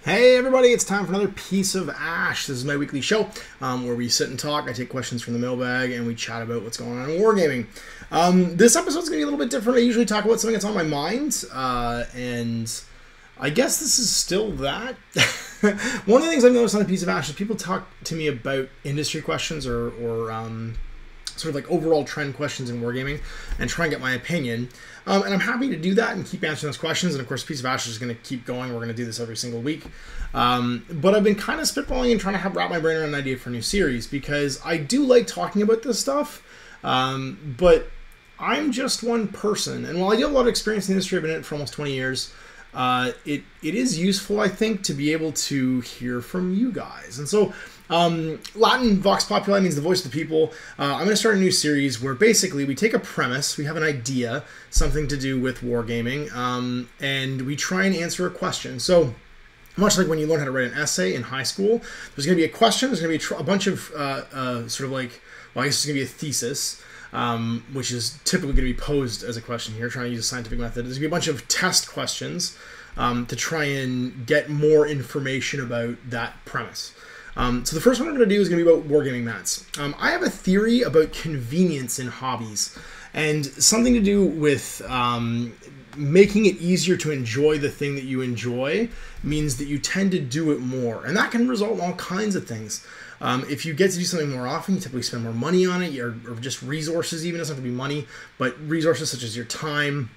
Hey everybody, it's time for another piece of ash. This is my weekly show where we sit and talk. I take questions from the mailbag and we chat about what's going on in wargaming. This episode's going to be a little bit different. I usually talk about something that's on my mind, and I guess this is still that. One of the things I've noticed on a piece of ash is people talk to me about industry questions or sort of like overall trend questions in wargaming and try and get my opinion. And I'm happy to do that and keep answering those questions. And of course, Piece of Ash is going to keep going. We're going to do this every single week. But I've been kind of spitballing and trying to wrap my brain around an idea for a new series because I do like talking about this stuff. But I'm just one person. And while I do have a lot of experience in the industry, I've been in it for almost 20 years. It is useful, I think, to be able to hear from you guys. And so Latin Vox Populi means the voice of the people. I'm going to start a new series where basically we take a premise, we have an idea, something to do with wargaming, and we try and answer a question. So much like when you learn how to write an essay in high school, there's going to be a question, there's going to be a bunch of sort of like, well, I guess it's going to be a thesis, which is typically going to be posed as a question here, trying to use a scientific method. There's going to be a bunch of test questions to try and get more information about that premise. So the first one I'm going to do is going to be about wargaming mats. I have a theory about convenience in hobbies and something to do with making it easier to enjoy the thing that you enjoy means that you tend to do it more. And that can result in all kinds of things. If you get to do something more often, you typically spend more money on it, or just resources even. It doesn't have to be money, but resources such as your time,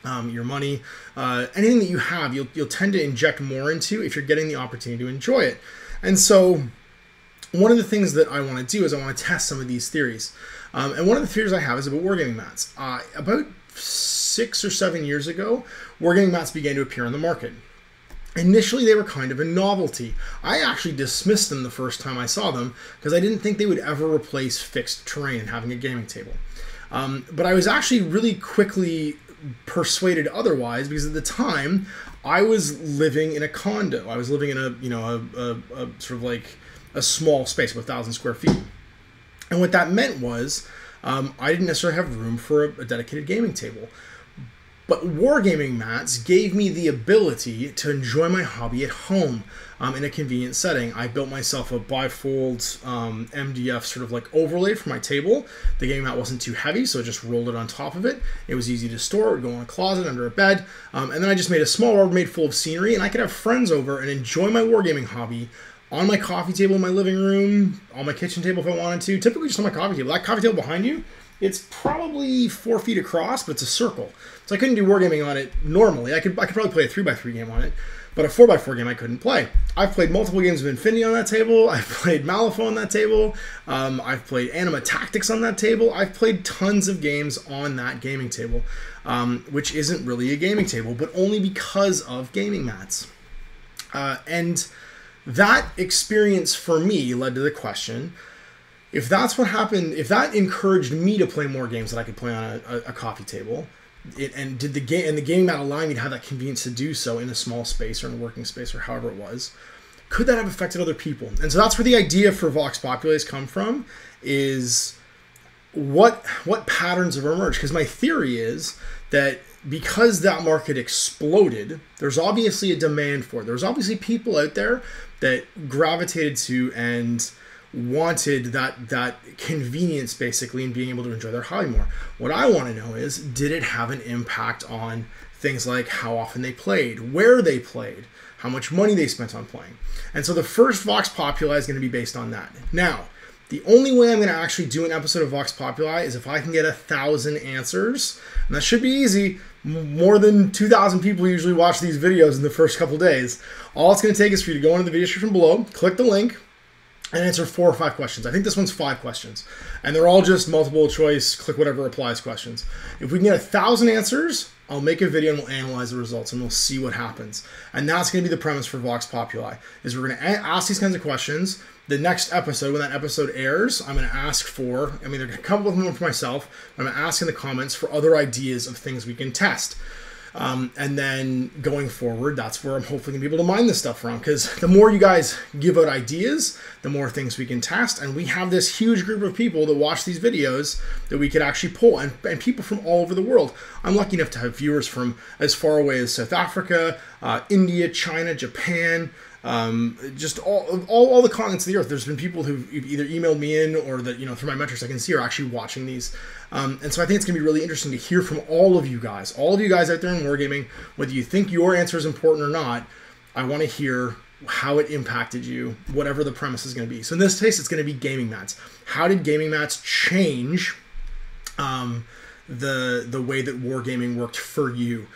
your money, anything that you have, you'll tend to inject more into if you're getting the opportunity to enjoy it. And so one of the things that I want to do is I want to test some of these theories. And one of the theories I have is about wargaming mats. About 6 or 7 years ago, wargaming mats began to appear on the market. Initially, they were kind of a novelty. I actually dismissed them the first time I saw them because I didn't think they would ever replace fixed terrain and having a gaming table. But I was actually really quickly persuaded otherwise because at the time I was living in a condo. I was living in a sort of like a small space of 1,000 square feet. And what that meant was I didn't necessarily have room for a dedicated gaming table. But wargaming mats gave me the ability to enjoy my hobby at home in a convenient setting. I built myself a bifold MDF sort of like overlay for my table. The gaming mat wasn't too heavy, so I just rolled it on top of it. It was easy to store. It would go in a closet, under a bed. And then I just made a small Rubbermaid full of scenery, and I could have friends over and enjoy my wargaming hobby on my coffee table in my living room, on my kitchen table if I wanted to, typically just on my coffee table. That coffee table behind you, it's probably 4 feet across, but it's a circle. So I couldn't do wargaming on it normally. I could probably play a 3x3 game on it, but a 4x4 game I couldn't play. I've played multiple games of Infinity on that table. I've played Malifaux on that table. I've played Anima Tactics on that table. I've played tons of games on that gaming table, which isn't really a gaming table, but only because of gaming mats. And that experience for me led to the question, if that's what happened, if that encouraged me to play more games that I could play on a coffee table, and the gaming mat allowing me to have that convenience to do so in a small space or in a working space or however it was, could that have affected other people? And so that's where the idea for Vox Populi has come from, is what patterns have emerged? Because my theory is that because that market exploded, there's obviously a demand for it. There's obviously people out there that gravitated to and wanted that convenience basically in being able to enjoy their hobby more. What I want to know is, did it have an impact on things like how often they played, where they played, how much money they spent on playing? And so the first Vox Populi is going to be based on that. Now, the only way I'm going to actually do an episode of Vox Populi is if I can get 1,000 answers, and that should be easy. More than 2,000 people usually watch these videos in the first couple days. All it's going to take is for you to go into the video description below, click the link, and answer 4 or 5 questions. I think this one's 5 questions. And they're all just multiple choice, click whatever applies questions. If we can get 1,000 answers, I'll make a video and we'll analyze the results and we'll see what happens. And that's going to be the premise for Vox Populi, is we're going to ask these kinds of questions. The next episode, when that episode airs, I'm going to ask for, they're going to come up with one for myself, I'm going to ask in the comments for other ideas of things we can test. And then going forward, that's where I'm hopefully going to be able to mine this stuff from, because the more you guys give out ideas, the more things we can test. And we have this huge group of people that watch these videos that we could actually pull, and people from all over the world. I'm lucky enough to have viewers from as far away as South Africa, India, China, Japan, just all the continents of the earth. There's been people who've either emailed me in or that, you know, through my metrics I can see are actually watching these. And so I think it's going to be really interesting to hear from all of you guys out there in Wargaming, whether you think your answer is important or not. I want to hear how it impacted you, whatever the premise is going to be. So in this case, it's going to be gaming mats. How did gaming mats change the way that Wargaming worked for you?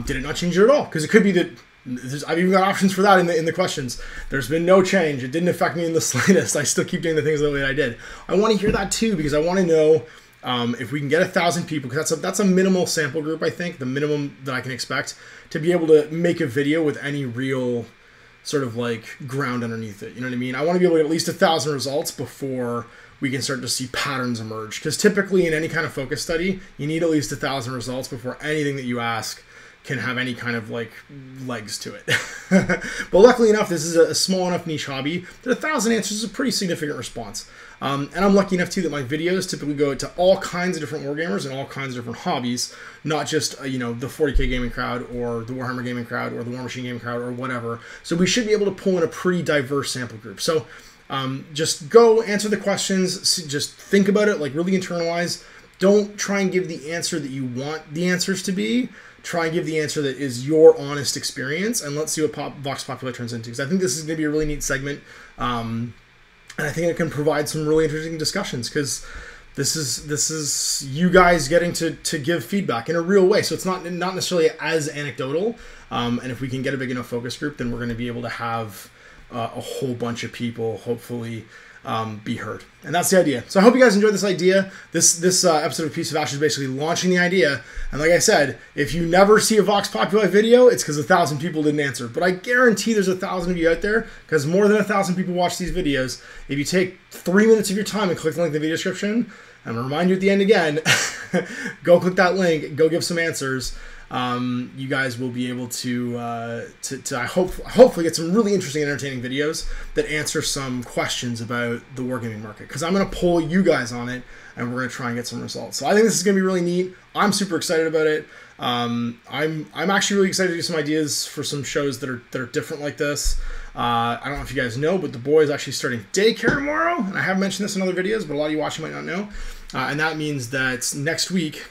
Did it not change it at all? Because it could be that I've even got options for that in the questions. There's been no change. It didn't affect me in the slightest. I still keep doing the things the way I did. I want to hear that too, because I want to know if we can get 1,000 people, because that's a minimal sample group, I think, the minimum that I can expect to be able to make a video with any real sort of like ground underneath it. You know what I mean? I want to be able to get at least 1,000 results before we can start to see patterns emerge. Because typically in any kind of focus study, you need at least 1,000 results before anything that you ask can have any kind of like legs to it. But luckily enough, this is a small enough niche hobby that 1,000 answers is a pretty significant response. And I'm lucky enough too that my videos typically go to all kinds of different wargamers and all kinds of different hobbies, not just you know, the 40K gaming crowd or the Warhammer gaming crowd or the War Machine gaming crowd or whatever. So we should be able to pull in a pretty diverse sample group. So just go answer the questions, just think about it, like really internalize. Don't try and give the answer that you want the answers to be. Try and give the answer that is your honest experience, and let's see what Vox Populi turns into. Because I think this is going to be a really neat segment, and I think it can provide some really interesting discussions. Because this is you guys getting to give feedback in a real way. So it's not necessarily as anecdotal. And if we can get a big enough focus group, then we're going to be able to have a whole bunch of people hopefully be heard. And that's the idea. So I hope you guys enjoyed this idea. This episode of Piece of Ash is basically launching the idea. And like I said, if you never see a Vox Populi video, it's because 1,000 people didn't answer. But I guarantee there's 1,000 of you out there, because more than 1,000 people watch these videos. If you take 3 minutes of your time and click the link in the video description, I'm going to remind you at the end again, go click that link, go give some answers. You guys will be able to hopefully get some really interesting and entertaining videos that answer some questions about the wargaming market, because I'm going to poll you guys on it and we're going to try and get some results. So I think this is going to be really neat. I'm super excited about it. I'm actually really excited to do some ideas for some shows that are different like this. I don't know if you guys know, but the boy is actually starting daycare tomorrow, and I have mentioned this in other videos, but a lot of you watching might not know. And that means that next week,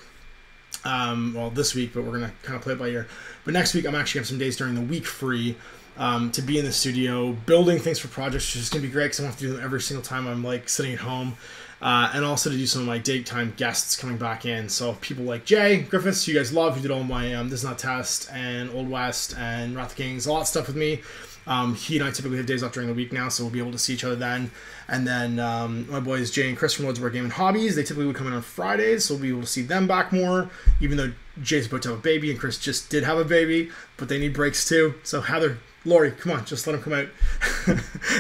well, this week, but we're going to kind of play it by ear. But next week, I'm actually going to have some days during the week free to be in the studio building things for projects, which is going to be great because I don't have to do them every single time I'm like sitting at home. And also to do some of my daytime guests coming back in. So people like Jay Griffiths, who you guys love, who did all my This Is Not Test and Old West and Wrath of Kings, a lot of stuff with me. He and I typically have days off during the week now, so we'll be able to see each other then. And then my boys Jay and Chris from Loads of Wargaming Hobbies, they typically would come in on Fridays, so we'll be able to see them back more, even though Jay's about to have a baby and Chris just did have a baby, but they need breaks too. So Heather, Lori, come on, just let them come out.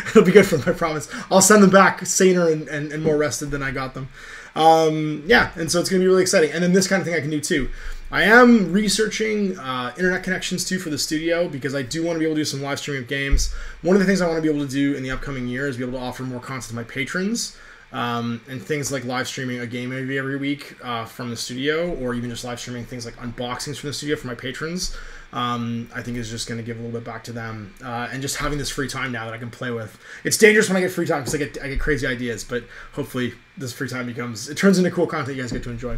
It'll be good for them, I promise. I'll send them back saner and more rested than I got them. Yeah, and so it's going to be really exciting. And then this kind of thing I can do too. I am researching internet connections too for the studio, because I do want to be able to do some live streaming of games. One of the things I want to be able to do in the upcoming year is be able to offer more content to my patrons, and things like live streaming a game maybe every week from the studio, or even just live streaming things like unboxings from the studio for my patrons. I think is just going to give a little bit back to them, and just having this free time now that I can play with. It's dangerous when I get free time because I get crazy ideas, but hopefully this free time turns into cool content you guys get to enjoy.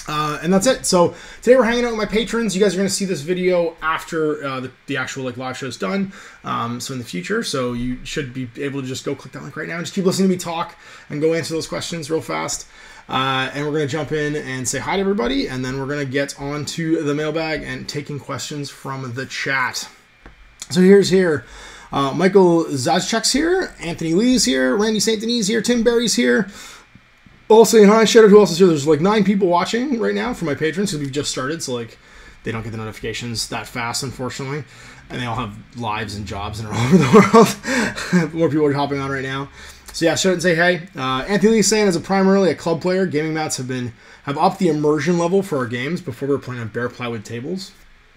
And that's it. So today we're hanging out with my patrons. You guys are going to see this video after the actual like live show is done. So in the future, so you should be able to just go click that link right now and just keep listening to me talk and go answer those questions real fast. And we're going to jump in and say hi to everybody, and then we're going to get on to the mailbag and taking questions from the chat. So here's here. Michael Zazchek's here. Anthony Lee's here. Randy St. Denis here. Tim Berry's here. All saying hi. Shout out who else is here. There's like 9 people watching right now for my patrons, because we've just started, so like they don't get the notifications that fast, unfortunately. And they all have lives and jobs and are all over the world. More people are hopping on right now. So yeah, shout out and say hey. Anthony Lee's saying, as primarily a club player, gaming mats have upped the immersion level for our games. Before we were playing on bare plywood tables.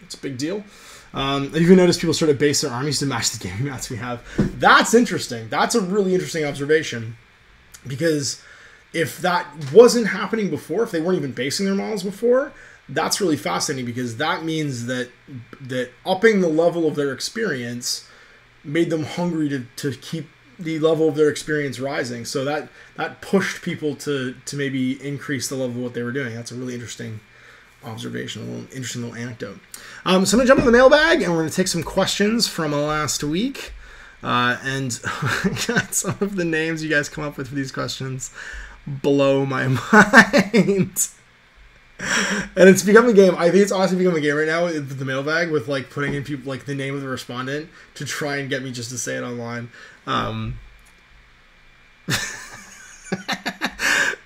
It's a big deal. I've even noticed people sort of base their armies to match the gaming mats we have. That's interesting. That's a really interesting observation, because if that wasn't happening before, if they weren't even basing their models before, that's really fascinating, because that means that upping the level of their experience made them hungry to keep the level of their experience rising. So that pushed people to maybe increase the level of what they were doing. That's a really interesting observation, interesting little anecdote. So I'm going to jump in the mailbag, and we're going to take some questions from last week. And God, some of the names you guys come up with for these questions blow my mind. And it's become a game. I think it's honestly become a game right now with the mailbag, with like putting in people like the name of the respondent to try and get me just to say it online.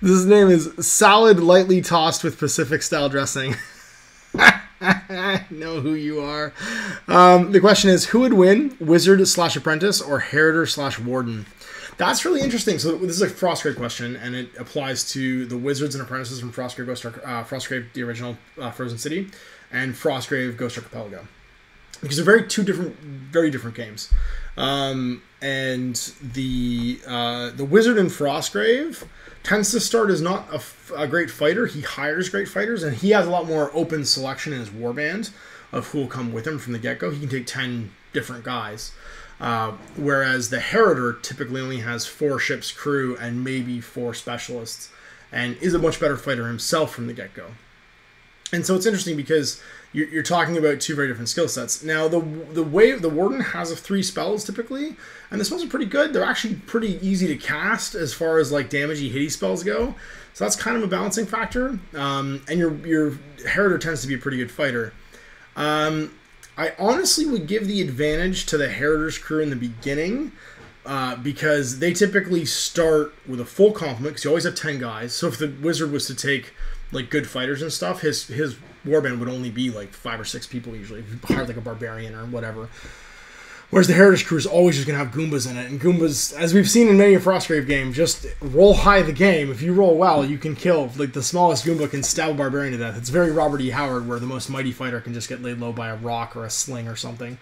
This name is Salad Lightly Tossed with Pacific Style Dressing. I know who you are. The question is, who would win, Wizard/Apprentice or Heriter/Warden? That's really interesting. So this is a Frostgrave question, and it applies to the Wizards and Apprentices from Frostgrave, Frostgrave, the original Frozen City, and Frostgrave, Ghost Archipelago, because they're very different games. And the Wizard in Frostgrave tends to start as not a great fighter. He hires great fighters, and he has a lot more open selection in his warband of who will come with him from the get-go. He can take 10 different guys. Whereas the Heriter typically only has 4 ships crew and maybe 4 specialists, and is a much better fighter himself from the get-go. And so it's interesting because you're talking about 2 very different skill sets. Now, the Warden has 3 spells typically, and the spells are pretty good. They're actually pretty easy to cast as far as like damagey, hitty spells go. So that's kind of a balancing factor. And your Heriter tends to be a pretty good fighter. I honestly would give the advantage to the Heriter's crew in the beginning, because they typically start with a full complement, because you always have 10 guys. So if the Wizard was to take like good fighters and stuff, his warband would only be like 5 or 6 people usually, if you hired like a barbarian or whatever. Whereas the Heriter's crew is always just going to have Goombas in it. And Goombas, as we've seen in many Frostgrave games, just roll high the game. If you roll well, you can kill. Like, the smallest Goomba can stab a barbarian to death. It's very Robert E. Howard, where the most mighty fighter can just get laid low by a rock or a sling or something.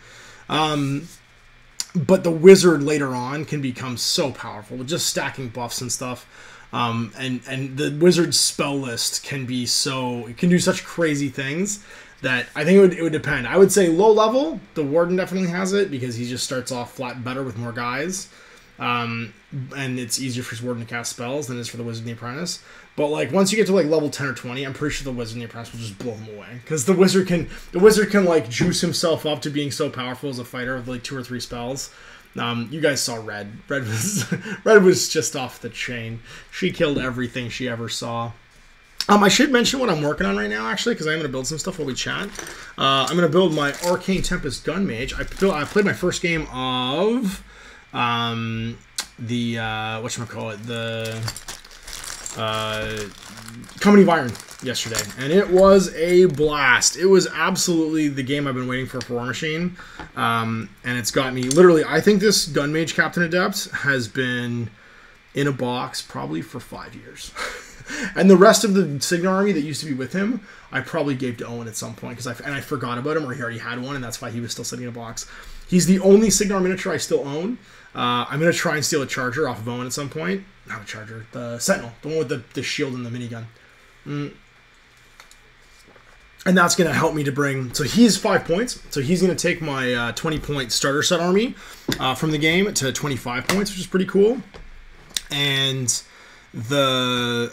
But the Wizard later on can become so powerful with just stacking buffs and stuff. And the Wizard's spell list can be it can do such crazy things that I think it would depend. I would say low level, the Warden definitely has it, because he just starts off flat better with more guys. And it's easier for his Warden to cast spells than it is for the Wizard and the Apprentice. But like once you get to like level 10 or 20, I'm pretty sure the Wizard and the Apprentice will just blow him away. Because the Wizard can like juice himself up to being so powerful as a fighter with like 2 or 3 spells. You guys saw Red. Red was just off the chain. She killed everything she ever saw. I should mention what I'm working on right now, actually, because I'm going to build some stuff while we chat. I'm going to build my Arcane Tempest Gun Mage. I played my first game of the Company of Iron yesterday, and it was a blast. It was absolutely the game I've been waiting for War Machine, and it's got me literally. I think this Gun Mage Captain Adept has been in a box probably for 5 years. And the rest of the Signar army that used to be with him, I probably gave to Owen at some point, because I forgot about him, or he already had one, and that's why he was still sitting in a box. He's the only Signar miniature I still own. I'm going to try and steal a Charger off of Owen at some point. Not a Charger, the Sentinel, the one with the shield and the minigun. And that's going to help me to bring... So he's 5 points. So he's going to take my 20-point starter set army from the game to 25 points, which is pretty cool. And the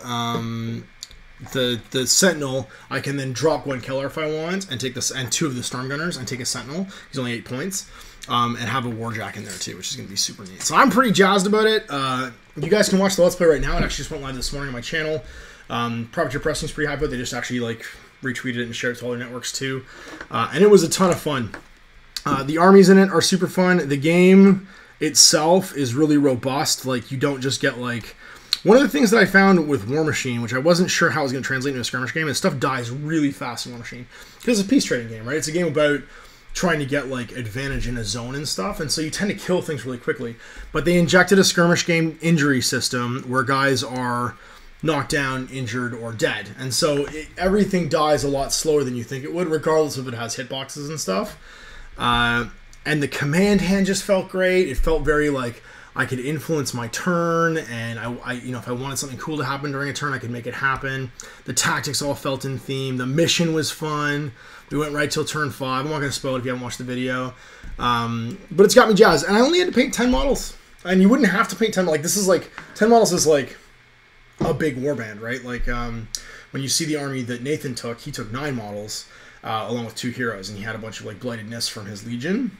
Sentinel, I can then drop 1 killer if I want, and take this, and 2 of the Storm Gunners, and take a Sentinel. He's only 8 points. And have a Warjack in there too, which is going to be super neat. So I'm pretty jazzed about it. You guys can watch the Let's Play right now. It actually just went live this morning on my channel. Privateer Pressing's pretty hype, but they just actually like retweeted it and shared it to all their networks too. And it was a ton of fun. The armies in it are super fun. The game itself is really robust. Like, you don't just get like... One of the things that I found with War Machine, which I wasn't sure how it was going to translate into a skirmish game, is stuff dies really fast in War Machine. Because it's a peace trading game, right? It's a game about trying to get like advantage in a zone and stuff, and so you tend to kill things really quickly. But they injected a skirmish game injury system where guys are knocked down, injured, or dead. And so everything dies a lot slower than you think it would, regardless if it has hitboxes and stuff. And the command hand just felt great. It felt very like I could influence my turn, and I you know, if I wanted something cool to happen during a turn, I could make it happen. The tactics all felt in theme. The mission was fun. We went right till turn 5. I'm not going to spoil it if you haven't watched the video. But it's got me jazzed. And I only had to paint 10 models. And you wouldn't have to paint 10. Like, this is like, 10 models is like a big warband, right? Like, when you see the army that Nathan took, he took 9 models, along with 2 heroes. And he had a bunch of, like, blightedness from his legion.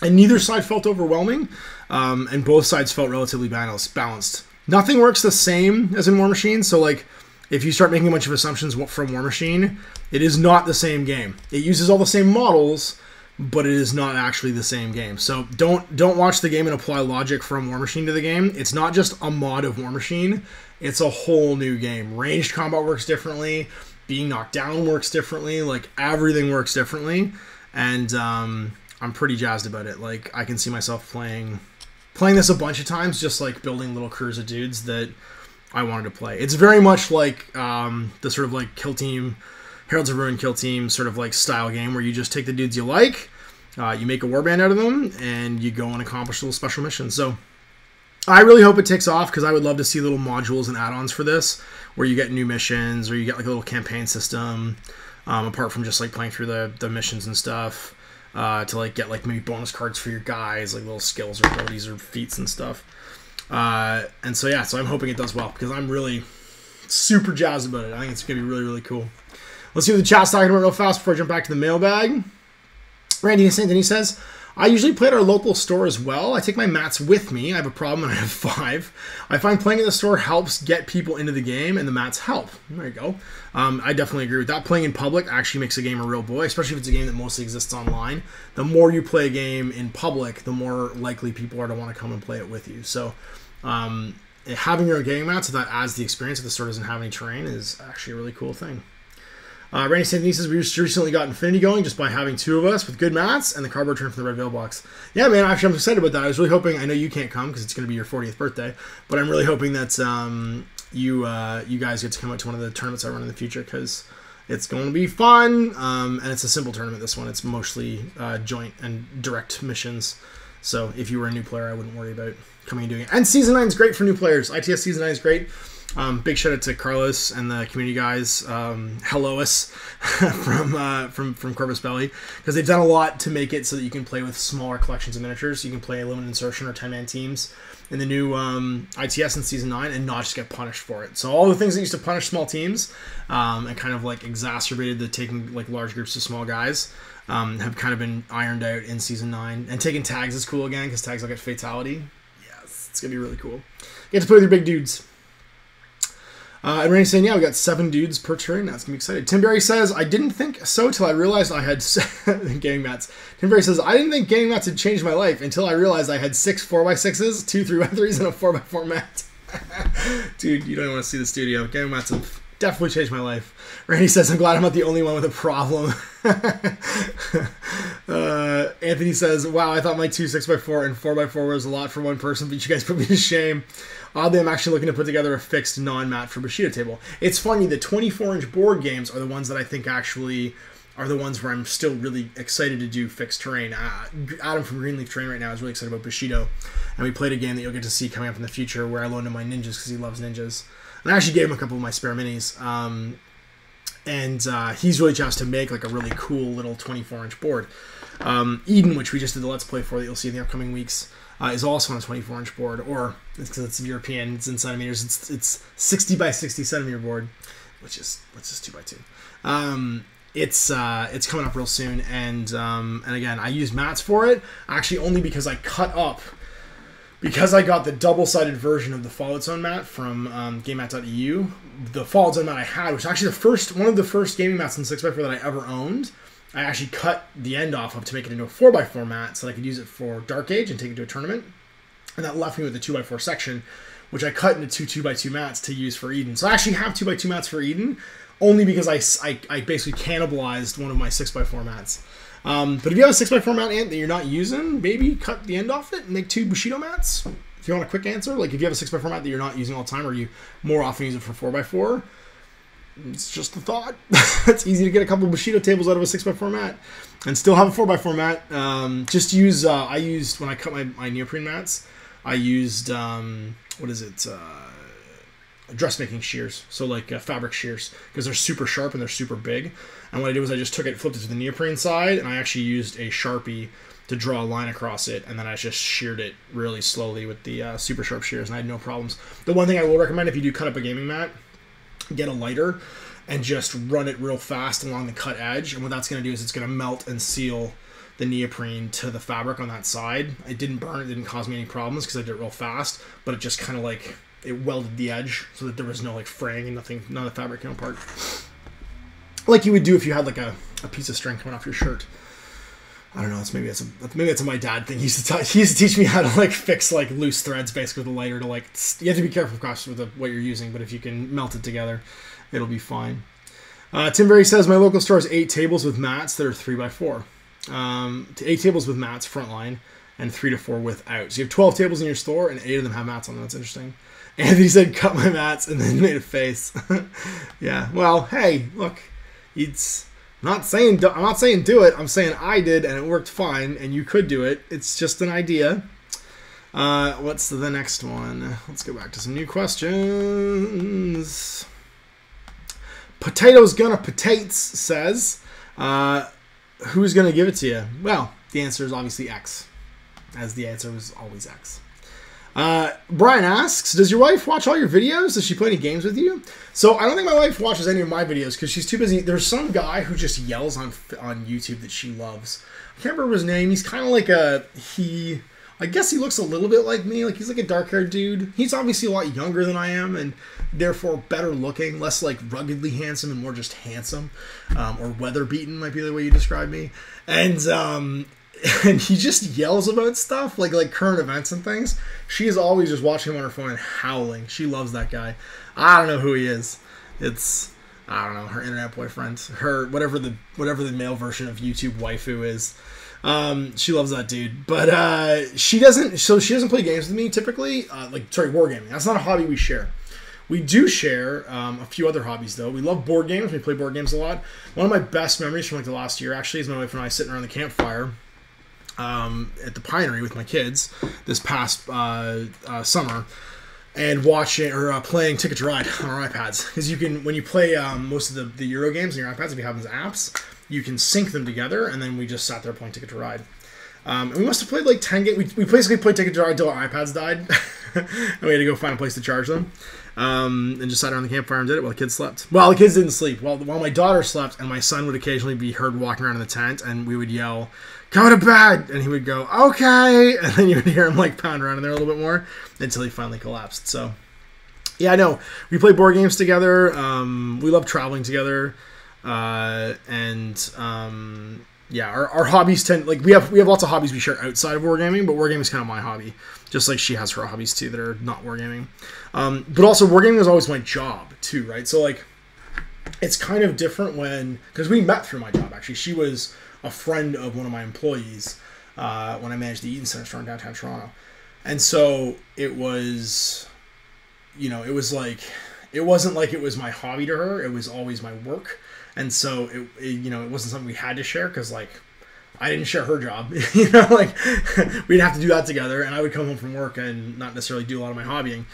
And neither side felt overwhelming, and both sides felt relatively balanced. Nothing works the same as in War Machine, so like, if you start making a bunch of assumptions from War Machine, it is not the same game. It uses all the same models, but it is not actually the same game. So don't watch the game and apply logic from War Machine to the game. It's not just a mod of War Machine, it's a whole new game. Ranged combat works differently, being knocked down works differently, like everything works differently, and I'm pretty jazzed about it. Like, I can see myself playing this a bunch of times, just like building little crews of dudes that I wanted to play. It's very much like the sort of like kill team, Heralds of Ruin kill team sort of like style game where you just take the dudes you like, you make a warband out of them, and you go and accomplish little special missions. So I really hope it takes off, because I would love to see little modules and add-ons for this where you get new missions, or you get like a little campaign system, apart from just like playing through the missions and stuff. To like get like maybe bonus cards for your guys, like little skills or abilities or feats and stuff. And so yeah, so I'm hoping it does well, because I'm really super jazzed about it. I think it's gonna be really, really cool. Let's see what the chat's talking about real fast before I jump back to the mailbag. Randy St. Denis says, I usually play at our local store as well. I take my mats with me. I have a problem and I have 5. I find playing at the store helps get people into the game, and the mats help. There you go. I definitely agree with that. Playing in public actually makes a game a real boy, especially if it's a game that mostly exists online. The more you play a game in public, the more likely people are to want to come and play it with you. So having your own gaming mats, if that adds the experience, if the store doesn't have any terrain, is actually a really cool thing. Randy St. Denis says, we recently got Infinity going just by having 2 of us with good mats and the cardboard turn from the Red Veil box. Yeah, man, actually, I'm excited about that. I was really hoping, I know you can't come because it's going to be your 40th birthday, but I'm really hoping that you guys get to come out to one of the tournaments I run in the future, because it's going to be fun, and it's a simple tournament, this one. It's mostly joint and direct missions, so if you were a new player, I wouldn't worry about coming and doing it. And Season 9 is great for new players. ITS Season 9 is great. Big shout out to Carlos and the community guys, hello us from Corvus Belli, because they've done a lot to make it so that you can play with smaller collections of miniatures. You can play limited insertion or 10-man teams in the new ITS in Season 9 and not just get punished for it. So all the things that used to punish small teams and kind of like exacerbated the taking like large groups of small guys have kind of been ironed out in Season 9. And taking tags is cool again, because tags will get fatality. Yes, it's going to be really cool. Get to play with your big dudes. And Randy's saying, yeah, we got 7 dudes per turn. That's going to be exciting. Tim Berry says, I didn't think so till I realized I had gaming mats. Tim Berry says, I didn't think gaming mats had changed my life until I realized I had 6 4x6s, 2 3x3s, and a 4x4 mat. Dude, you don't want to see the studio. Gaming mats have definitely changed my life. Randy says, I'm glad I'm not the only one with a problem. Anthony says, wow, I thought my 2 6x4 and 4x4 was a lot for one person, but you guys put me to shame. Oddly, I'm actually looking to put together a fixed non-mat for Bushido table. It's funny, the 24-inch board games are the ones that I think actually are the ones where I'm still really excited to do fixed terrain. Adam from Greenleaf Terrain right now is really excited about Bushido, and we played a game that you'll get to see coming up in the future where I loaned him my ninjas because he loves ninjas. And I actually gave him a couple of my spare minis, and he's really jazzed to make like a really cool little 24-inch board. Eden, which we just did the Let's Play for that you'll see in the upcoming weeks, is also on a 24-inch board, or because it's European, it's in centimeters. It's 60 by 60 centimeter board, which is 2x2. It's coming up real soon, and again, I use mats for it actually only because I cut up. Because I got the double-sided version of the Fallout Zone mat from GameMat.eu, the Fallout Zone mat I had, which was actually one of the first gaming mats in 6x4 that I ever owned, I actually cut the end off of to make it into a 4x4 mat so that I could use it for Dark Age and take it to a tournament. And that left me with a 2x4 section, which I cut into 2 2x2 mats to use for Eden. So I actually have 2x2 mats for Eden, only because I basically cannibalized one of my 6x4 mats. But if you have a 6x4 mat, Ant, that you're not using, maybe cut the end off it and make 2 Bushido mats. if you want a quick answer, like if you have a 6x4 mat that you're not using all the time, or you more often use it for 4x4, it's just a thought. It's easy to get a couple of Bushido tables out of a 6x4 mat and still have a 4x4 mat. Just use, I used, when I cut my neoprene mats, I used, what is it, dressmaking shears, so like fabric shears, because they're super sharp and they're super big. And what I did was I just took it, flipped it to the neoprene side, and I actually used a Sharpie to draw a line across it, and then I just sheared it really slowly with the super sharp shears, and I had no problems. The one thing I will recommend if you do cut up a gaming mat, get a lighter and just run it real fast along the cut edge, and what that's going to do is it's going to melt and seal the neoprene to the fabric on that side. It didn't burn, it didn't cause me any problems because I did it real fast, but it just kind of like, it welded the edge so that there was no like fraying and nothing, none of the fabric came apart. Like you would do if you had like a piece of string coming off your shirt. I don't know. Maybe it's a my dad thing. He used to teach me how to like fix like loose threads basically with a lighter to like. You have to be careful, of course, with what you're using, but if you can melt it together, it'll be fine. Tim Berry says my local store has 8 tables with mats that are 3x4. 8 tables with mats front line and 3 to 4 without. So you have 12 tables in your store and 8 of them have mats on them. That's interesting. Anthony said, "Cut my mats," and then made a face. Yeah. Well, hey, look, I'm not saying do it. I'm saying I did, and it worked fine, and you could do it. It's just an idea. What's the next one? Let's go back to some new questions. Potatoes Gonna Potates says, who's gonna give it to you? Well, the answer is obviously X, as the answer was always X. Brian asks, does your wife watch all your videos? Does she play any games with you? So I don't think my wife watches any of my videos because she's too busy. There's some guy who just yells on YouTube that she loves. I can't remember his name. He's kind of like I guess he looks a little bit like me. Like he's like a dark-haired dude. He's obviously a lot younger than I am and therefore better looking, less like ruggedly handsome and more just handsome. Or weather-beaten might be the way you describe me. And he just yells about stuff, like current events and things. She is always just watching him on her phone and howling. She loves that guy. I don't know who he is. It's, I don't know, her internet boyfriend. Her, whatever the male version of YouTube waifu is. She loves that dude. But she doesn't play games with me typically. Wargaming. That's not a hobby we share. We do share a few other hobbies, though. We love board games. We play board games a lot. One of my best memories from like the last year, actually, is my wife and I sitting around the campfire at the Pinery with my kids this past summer, and watching or playing Ticket to Ride on our iPads. Because you can, when you play most of the Euro games on your iPads, if you have those apps, you can sync them together, and then we just sat there playing Ticket to Ride. And we must have played like 10 games. We basically played Ticket to Ride until our iPads died, and we had to go find a place to charge them. And just sat around the campfire and did it while the kids slept. Well, the kids didn't sleep. While my daughter slept, and my son would occasionally be heard walking around in the tent, and we would yell, "Go to bed!" And he would go, "Okay!" And then you would hear him like pound around in there a little bit more until he finally collapsed. So, yeah, I know. We play board games together. We love traveling together. Yeah, our hobbies tend, like, we have lots of hobbies we share outside of wargaming, but wargaming is kind of my hobby, just like she has her hobbies too that are not wargaming. But also wargaming was always my job too, right? So like, it's kind of different because we met through my job actually. She was a friend of one of my employees when I managed the Eaton Center store in downtown Toronto, and so it was, it was like, it wasn't like it was my hobby to her. It was always my work. And so it wasn't something we had to share because like I didn't share her job, like we'd have to do that together, and I would come home from work and not necessarily do a lot of my hobbying.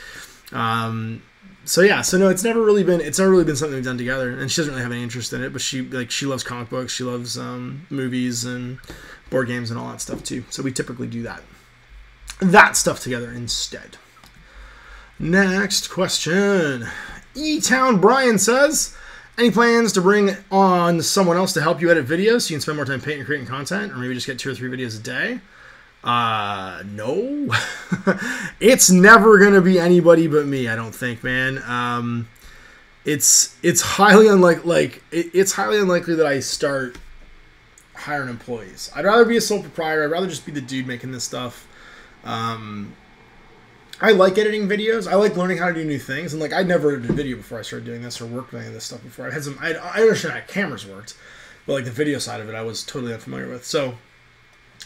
So no, it's never really been something we've done together, and she doesn't really have any interest in it, but she loves comic books, she loves movies and board games and all that stuff too. So we typically do that stuff together instead. Next question. E-Town Brian says, any plans to bring on someone else to help you edit videos so you can spend more time painting and creating content, or maybe just get 2 or 3 videos a day? No. It's never going to be anybody but me, I don't think, man. It's highly unlikely that I start hiring employees. I'd rather be a sole proprietor. I'd rather just be the dude making this stuff. I like editing videos. I like learning how to do new things. And like, I'd never edited a video before I started doing this or worked on any of this stuff before. I understand how cameras worked, but like the video side of it, I was totally unfamiliar with. So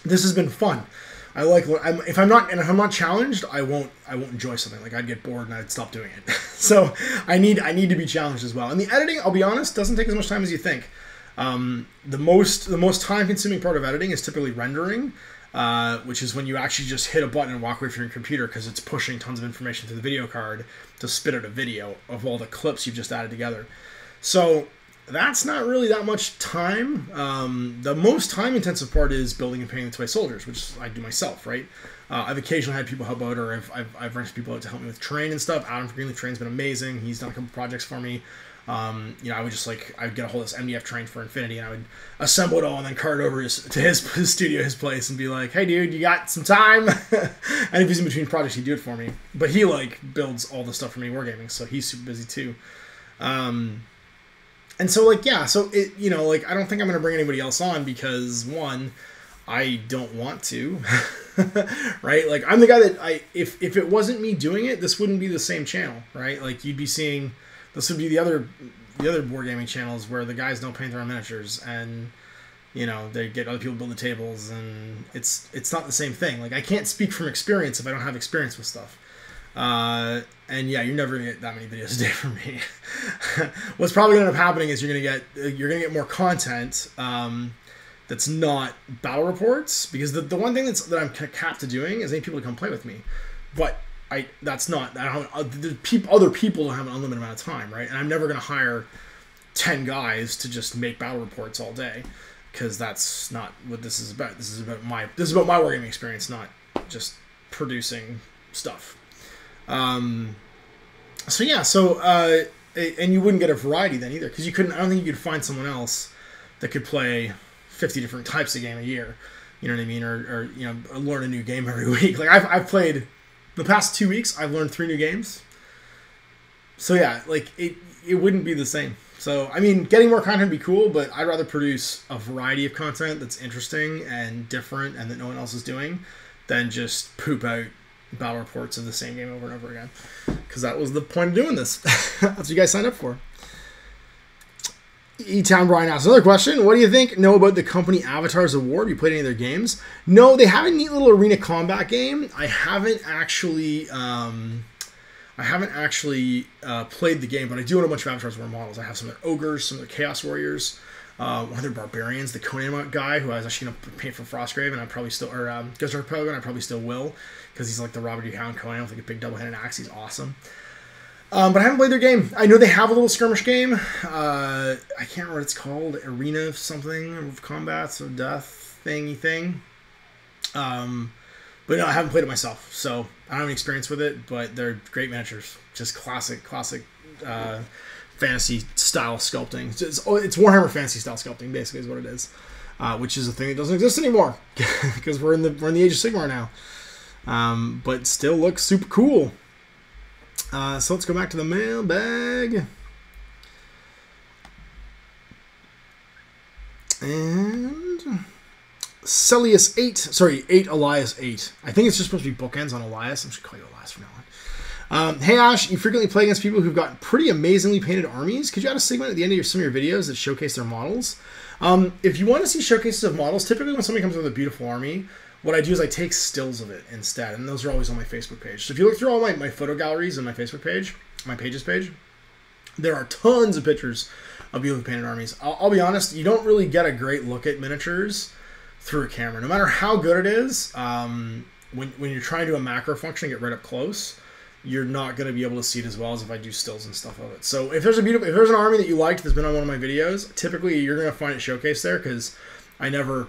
this has been fun. I like if I'm not challenged, I won't enjoy something. Like I'd get bored and I'd stop doing it. So I need to be challenged as well. And the editing, I'll be honest, doesn't take as much time as you think. The most time consuming part of editing is typically rendering, which is when you actually just hit a button and walk away from your computer because it's pushing tons of information to the video card to spit out a video of all the clips you've just added together. So that's not really that much time. The most time-intensive part is building and painting the toy soldiers, which I do myself, right? I've occasionally had people help out, or I've rented people out to help me with terrain and stuff. Adam from Greenleaf Terrain's been amazing. He's done a couple projects for me. You know, I would get a hold of this MDF terrain for Infinity, and I would assemble it all and then cart it over to his studio, his place, and be like, "Hey, dude, you got some time?" And if he's in between projects, he'd do it for me. But he like builds all the stuff for me Wargaming, so he's super busy too. And so, like, yeah, so it, you know, like, I don't think I'm going to bring anybody else on because, one, I don't want to, right? Like, I'm the guy that if it wasn't me doing it, this wouldn't be the same channel, right? Like, you'd be seeing, this would be the other wargaming channels where the guys don't paint their own miniatures and, you know, they get other people to build the tables, and it's not the same thing. Like, I can't speak from experience if I don't have experience with stuff. And yeah, you're never gonna get that many videos a day from me. What's probably gonna end up happening is you're gonna get more content that's not battle reports, because the one thing that I'm capped to doing is getting people to come play with me, but other people don't have an unlimited amount of time, right? And I'm never gonna hire 10 guys to just make battle reports all day, because that's not what this is about. This is about my wargaming experience, not just producing stuff. So yeah, and you wouldn't get a variety then either, because I don't think you could find someone else that could play 50 different types of game a year, you know what I mean, or you know, learn a new game every week. Like I've played the past 2 weeks, I've learned 3 new games. So yeah, like it wouldn't be the same. So I mean, getting more content would be cool, but I'd rather produce a variety of content that's interesting and different and that no one else is doing than just poop out battle reports of the same game over and over again, because that was the point of doing this. That's what you guys signed up for. E-Town Brian asks another question. What do you know about the company Avatars of War? Have you played any of their games? No, they have a neat little arena combat game. I haven't actually played the game, but I do own a bunch of Avatars of War models. I have some of their ogres, some of their chaos warriors, one of their barbarians, the Conan guy, who I was actually going to paint from Frostgrave, and I probably still, or Ghost Rider Pelgrim, I probably still will, because he's like the Robert E. Hound Conan with like a big double-handed axe. He's awesome. But I haven't played their game. I know they have a little skirmish game. I can't remember what it's called. Arena something of combats or death thingy thing. But no, I haven't played it myself, so I don't have any experience with it, but they're great miniatures. Just classic fantasy style sculpting. It's Warhammer fantasy style sculpting, basically, is what it is. Which is a thing that doesn't exist anymore, because we're in the Age of Sigmar now. But still looks super cool. So let's go back to the mailbag. And Celius 8 Elias 8. I think it's just supposed to be bookends on Elias. I'm just going to call you Elias from now on. Hey Ash, you frequently play against people who've got pretty amazingly painted armies. Could you add a segment at the end of some of your videos that showcase their models? If you want to see showcases of models, typically when somebody comes with a beautiful army, what I do is I take stills of it instead, and those are always on my Facebook page. So if you look through all my photo galleries on my Facebook page, my pages page, there are tons of pictures of beautifully painted armies. I'll be honest, you don't really get a great look at miniatures through a camera. No matter how good it is, when you're trying to do a macro function and get right up close, you're not going to be able to see it as well as if I do stills and stuff of it. So if there's an army that you liked that's been on one of my videos, typically you're going to find it showcased there, because I never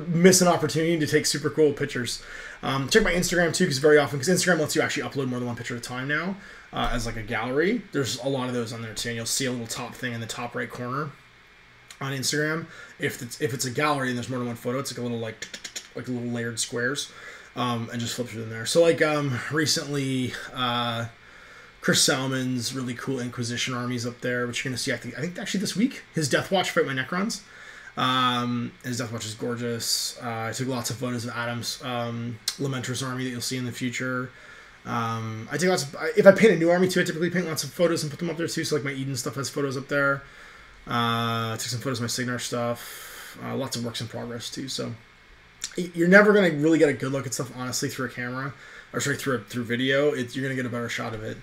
miss an opportunity to take super cool pictures. Check my Instagram too, because very often, because Instagram lets you actually upload more than one picture at a time now, as like a gallery. There's a lot of those on there too, and you'll see a little top thing in the top right corner on Instagram. If it's a gallery and there's more than one photo, it's like a little like little layered squares, and just flip through them there. So like recently, Chris Salmon's really cool Inquisition armies up there, which you're gonna see I think actually this week. His Death Watch fight my Necrons. His Death Watch is gorgeous. I took lots of photos of Adam's Lamentor's army that you'll see in the future. I take lots of, if I paint a new army too, I typically paint lots of photos and put them up there too. So like my Eden stuff has photos up there. I took some photos of my Signar stuff. Lots of works in progress too. So you're never going to really get a good look at stuff, honestly, through a camera. Or sorry, through video. You're going to get a better shot of it.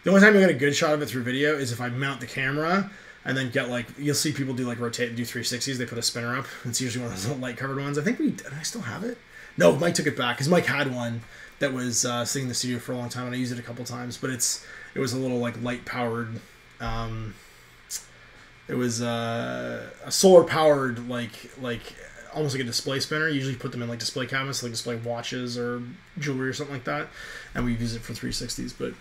The only time you get a good shot of it through video is if I mount the camera and then get, like, you'll see people do, like, rotate and do 360s. They put a spinner up. It's usually one of those little light-covered ones. I think did I still have it? No, Mike took it back, because Mike had one that was sitting in the studio for a long time, and I used it a couple times, but it was a little, like, light-powered, it was a solar-powered, like almost like a display spinner. You usually put them in, like, display cabinets, like display watches or jewelry or something like that, and we use it for 360s, but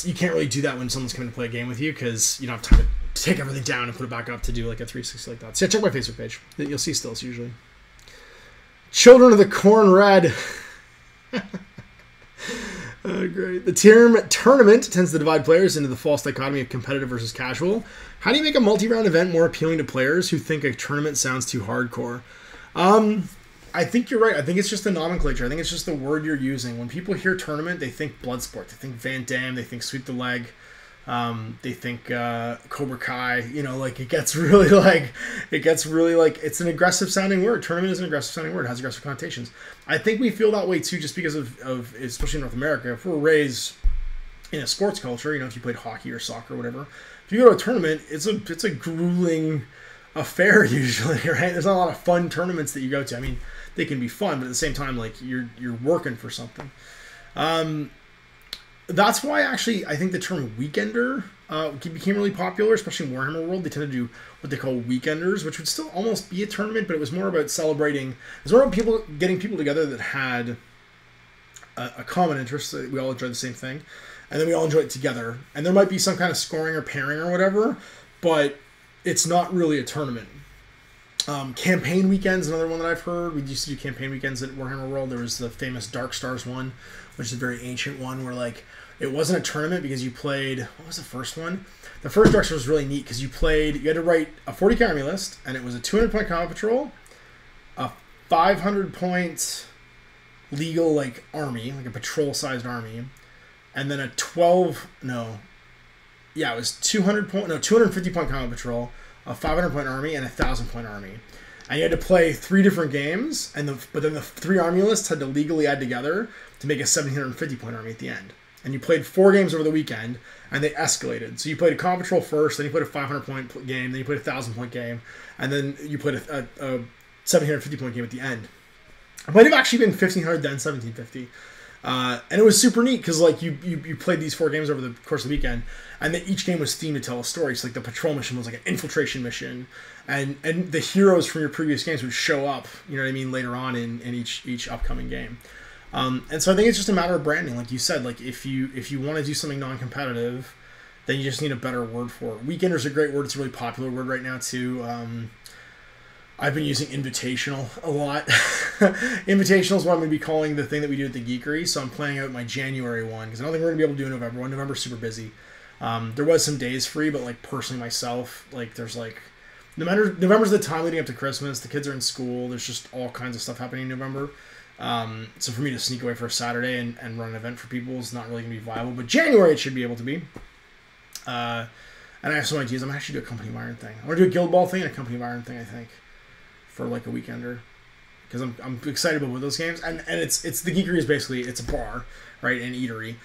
you can't really do that when someone's coming to play a game with you, because you don't have time to take everything down and put it back up to do, like, a 360 like that. So yeah, check my Facebook page. You'll see stills usually. Children of the Corn Red. Oh, great. The tournament tends to divide players into the false dichotomy of competitive versus casual. How do you make a multi-round event more appealing to players who think a tournament sounds too hardcore? I think you're right. I think it's just the nomenclature. I think it's just the word you're using. When people hear tournament, they think Bloodsport. They think Van Damme. They think Sweep the Leg. They think Cobra Kai. You know, like, it gets really like it's an aggressive sounding word. Tournament is an aggressive sounding word. It has aggressive connotations. I think we feel that way too, just because of especially in North America. If we're raised in a sports culture, you know, if you played hockey or soccer or whatever, if you go to a tournament, it's a grueling affair usually, right? There's not a lot of fun tournaments that you go to. I mean, they can be fun, but at the same time, like, you're working for something. That's why, actually, I think the term weekender became really popular, especially in Warhammer World. They tend to do what they call weekenders, which would still almost be a tournament, but it was more about celebrating. It was more about getting people together that had a common interest. We all enjoyed the same thing, and then we all enjoy it together. And there might be some kind of scoring or pairing or whatever, but it's not really a tournament. Campaign weekends, another one that I've heard. We used to do campaign weekends at Warhammer World. There was the famous Dark Stars one, which is a very ancient one, where, like, it wasn't a tournament because you played... What was the first one? The first Dark Stars was really neat because you had to write a 40k army list, and it was a 200-point combat patrol, a 500-point legal, like, army, like a patrol-sized army, and then a 250-point combat patrol, a 500-point army, and a 1,000-point army. And you had to play 3 different games, but then the 3 army lists had to legally add together to make a 750-point army at the end. And you played 4 games over the weekend, and they escalated. So you played a combat patrol first, then you played a 500-point game, then you played a 1,000-point game, and then you played a 750-point game at the end. It might have actually been 1,500, then 1,750. And it was super neat because, like, you played these 4 games over the course of the weekend, and then each game was themed to tell a story. So, like, the patrol mission was like an infiltration mission, and the heroes from your previous games would show up, you know what I mean, later on in each upcoming game. And so I think it's just a matter of branding, like you said. Like, if you want to do something non-competitive, then you just need a better word for it. Weekender's a great word. It's a really popular word right now too. I've been using invitational a lot. Invitational is what I'm going to be calling the thing that we do at the Geekery. So I'm planning out my January one, because I don't think we're going to be able to do in November. November's super busy. There was some days free, but, like, personally myself, like, there's, like, November's the time leading up to Christmas. The kids are in school. There's just all kinds of stuff happening in November. So for me to sneak away for a Saturday and run an event for people is not really going to be viable. But January it should be able to be. And I have some ideas. I'm going to actually do a Company of Iron thing. I want to do a Guild Ball thing and a Company of Iron thing, I think, for, like, a weekender. Because I'm excited about those games. And it's the Geekery is basically, it's a bar, right, an eatery,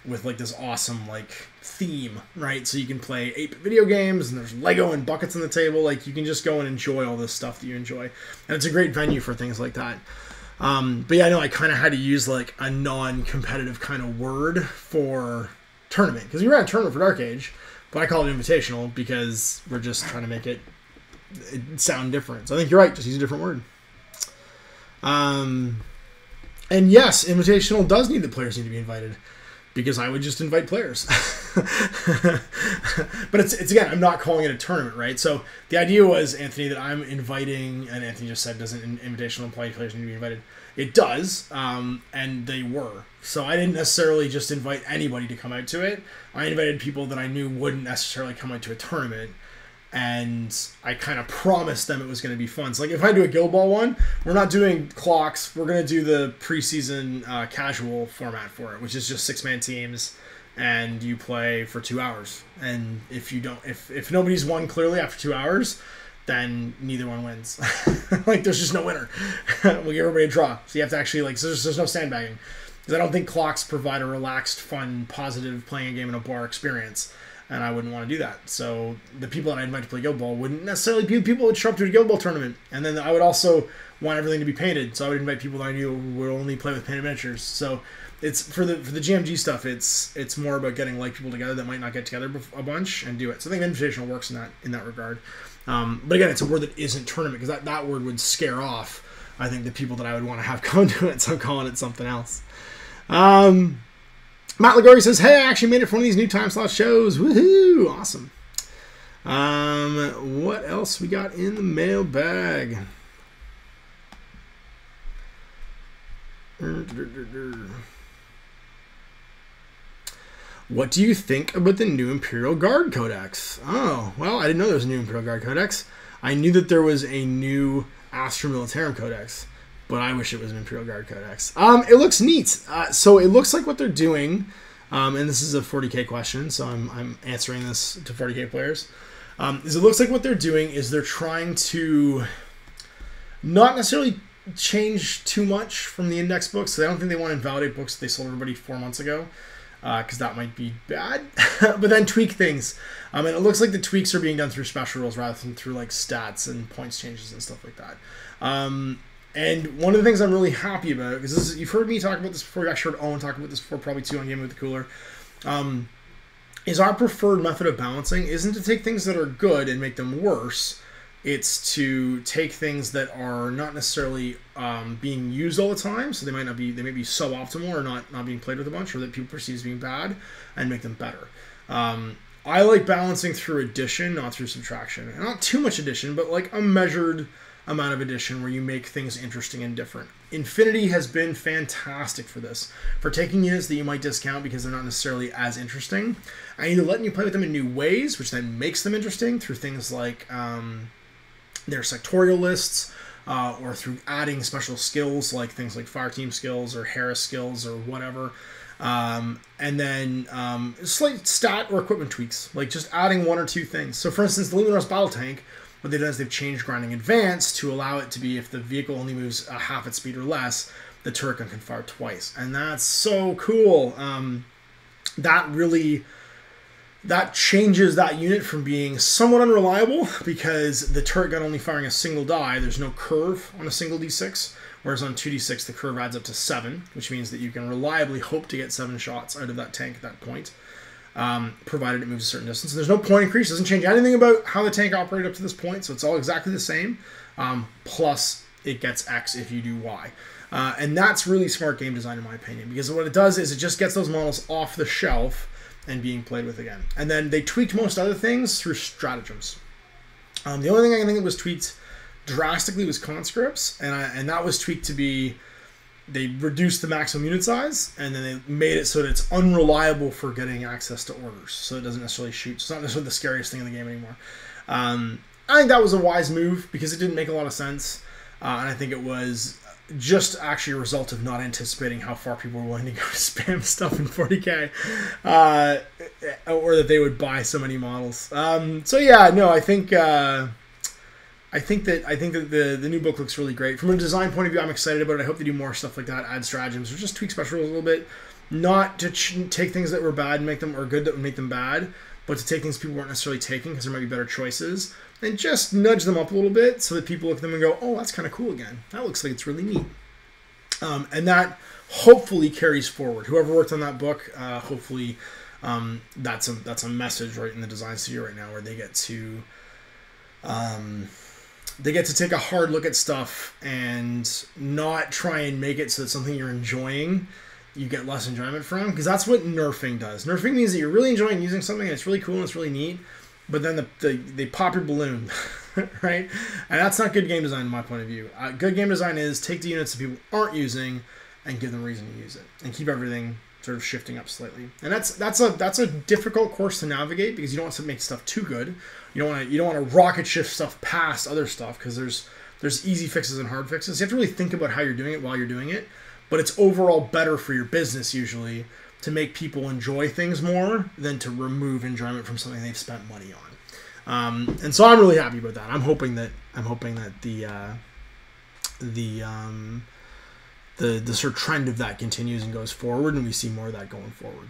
with, like, this awesome, like, theme, right? So you can play 8-bit video games, and there's Lego and buckets on the table. Like, you can just go and enjoy all this stuff that you enjoy. And it's a great venue for things like that. But yeah, I know I kind of had to use, like, a non-competitive kind of word for tournament. Because we ran a tournament for Dark Age, but I call it invitational because we're just trying to make it sound different. So I think you're right. Just use a different word. And yes, invitational does need the players need to be invited, because I would just invite players. But it's again, I'm not calling it a tournament, right? So the idea was, Anthony, that I'm inviting, and Anthony just said, doesn't invitational imply players need to be invited? It does, and they were. So I didn't necessarily just invite anybody to come out to it. I invited people that I knew wouldn't necessarily come out to a tournament, and I kind of promised them it was going to be fun. So, like, if I do a Guild Ball one, we're not doing clocks. We're going to do the preseason casual format for it, which is just 6-man teams, and you play for 2 hours. And if nobody's won clearly after 2 hours, then neither one wins. Like, there's just no winner. We'll give everybody a draw. So you have to actually, like, so there's no sandbagging. Because I don't think clocks provide a relaxed, fun, positive playing a game in a bar experience. And I wouldn't want to do that. So the people that I invite to play Guild Ball wouldn't necessarily be people that would show up to a Guild Ball tournament. And then I would also want everything to be painted. So I would invite people that I knew would only play with painted miniatures. So it's for the GMG stuff, it's more about getting like people together that might not get together a bunch and do it. So I think Invitational works in that regard. But again, it's a word that isn't tournament, because that word would scare off, I think, the people that I would want to have come to it. So I'm calling it something else. Matt Ligori says, hey, I actually made it for one of these new time slot shows. Woohoo! Awesome. What else we got in the mailbag? What do you think about the new Imperial Guard Codex? Oh, well, I didn't know there was a new Imperial Guard Codex. I knew that there was a new Astra Militarum Codex, but I wish it was an Imperial Guard Codex. It looks neat. So it looks like what they're doing, and this is a 40k question, so I'm answering this to 40k players. Is it looks like what they're doing is they're trying to not necessarily change too much from the index books. So I don't think they want to invalidate books that they sold everybody 4 months ago, because that might be bad. But then tweak things. And it looks like the tweaks are being done through special rules rather than through like stats and points changes and stuff like that. And one of the things I'm really happy about, because you've heard me talk about this before, you actually heard Owen talk about this before, probably too, on Game with the Cooler, is our preferred method of balancing isn't to take things that are good and make them worse. It's to take things that are not necessarily being used all the time, so they may be suboptimal or not being played with a bunch, or that people perceive as being bad, and make them better. I like balancing through addition, not through subtraction. And not too much addition, but like a measured amount of addition where you make things interesting and different. Infinity has been fantastic for this, for taking units that you might discount because they're not necessarily as interesting, and either letting you play with them in new ways, which then makes them interesting through things like their sectorial lists, or through adding special skills like things like fire team skills or Harris skills or whatever. And then slight stat or equipment tweaks, like just adding one or two things. So for instance, the Leman Russ Battle Tank, what they've done is they've changed grinding advance to allow it to be, if the vehicle only moves half its speed or less, the turret can fire twice. And that's so cool. That changes that unit from being somewhat unreliable, because the turret gun only firing a single die, there's no curve on a single d6, whereas on 2d6 the curve adds up to 7, which means that you can reliably hope to get 7 shots out of that tank at that point, provided it moves a certain distance. And there's no point increase, it doesn't change anything about how the tank operated up to this point, so it's all exactly the same, plus it gets X if you do Y. And that's really smart game design in my opinion, because what it does is it just gets those models off the shelf and being played with again. And then they tweaked most other things through stratagems. The only thing I can think that was tweaked drastically was conscripts, and that was tweaked to be, they reduced the maximum unit size, and then they made it so that it's unreliable for getting access to orders, so it doesn't necessarily shoot. It's not necessarily the scariest thing in the game anymore. I think that was a wise move, because it didn't make a lot of sense, and I think it was just actually a result of not anticipating how far people were willing to go to spam stuff in 40k, or that they would buy so many models. So yeah, no, I think that the new book looks really great from a design point of view. I'm excited about it. I hope they do more stuff like that, add stratagems, or just tweak special rules a little bit, not to take things that were bad and make them, or good that would make them bad, but to take things people weren't necessarily taking because there might be better choices, and just nudge them up a little bit so that people look at them and go, oh, that's kind of cool again. That looks like it's really neat. And that hopefully carries forward. Whoever worked on that book, hopefully that's a message right in the design studio right now, where they get to take a hard look at stuff and not try and make it so that something you're enjoying you get less enjoyment from, because that's what nerfing does. Nerfing means that you're really enjoying using something and it's really cool and it's really neat, but then they pop your balloon, right? And that's not good game design in my point of view. Good game design is take the units that people aren't using and give them a reason to use it, and keep everything sort of shifting up slightly. And that's a difficult course to navigate, because you don't want to make stuff too good. You don't want to rocket shift stuff past other stuff, because there's easy fixes and hard fixes. You have to really think about how you're doing it while you're doing it. But it's overall better for your business usually to make people enjoy things more than to remove enjoyment from something they've spent money And so I'm really happy about that. I'm hoping that the sort of trend of that continues and goes forward, and we see more of that going forward.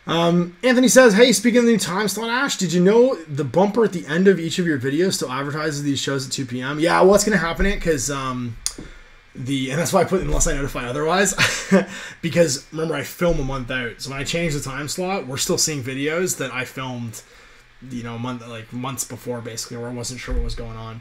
Anthony says, hey, speaking of the new time slot, Ash, did you know the bumper at the end of each of your videos still advertises these shows at 2 p.m.? Yeah, what's going to happen it? Because and that's why I put unless I notify otherwise, because remember, I film a month out. So when I change the time slot, we're still seeing videos that I filmed, months before, basically, where I wasn't sure what was going on.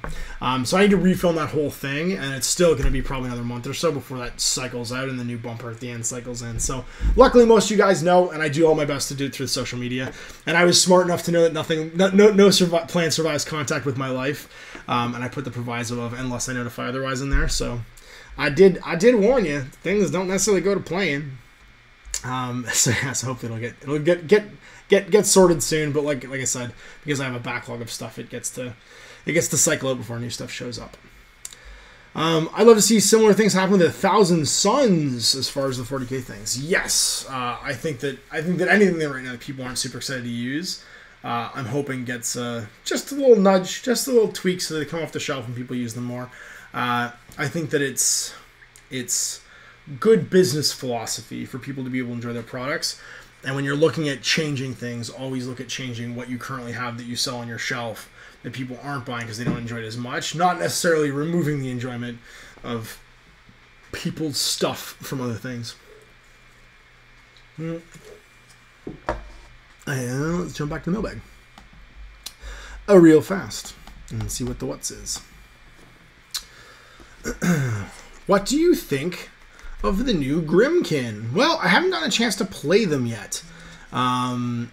So I need to refilm that whole thing, and it's still going to be probably another month or so before that cycles out and the new bumper at the end cycles in. So luckily, most of you guys know, and I do all my best to do it through social media. And I was smart enough to know that no plan survives contact with my life, and I put the proviso of unless I notify otherwise in there. So I did warn you, things don't necessarily go to plan. So hopefully it'll get sorted soon. But like I said, because I have a backlog of stuff, it gets to cycle out before new stuff shows up. I'd love to see similar things happen with 1,000 Suns as far as the 40k things. Yes, I think that anything that right now that people aren't super excited to use, I'm hoping gets just a little nudge, just a little tweak so they come off the shelf and people use them more. I think that it's good business philosophy for people to be able to enjoy their products. And when you're looking at changing things, always look at changing what you currently have that you sell on your shelf that people aren't buying because they don't enjoy it as much. Not necessarily removing the enjoyment of people's stuff from other things. And let's jump back to the mailbag. Real fast and see what the what's is. What do you think of the new Grimkin? Well, I haven't gotten a chance to play them yet. The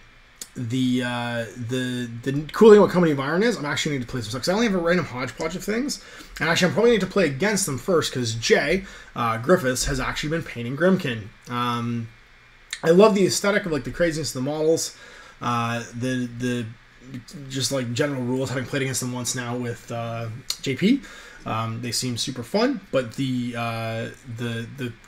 cool thing about Company of Iron is I'm actually need to play some stuff because I only have a random hodgepodge of things, and actually I'm probably need to play against them first because Jay Griffiths has actually been painting Grimkin. I love the aesthetic of like the craziness of the models, the just like general rules. Having played against them once now with JP. They seem super fun, but the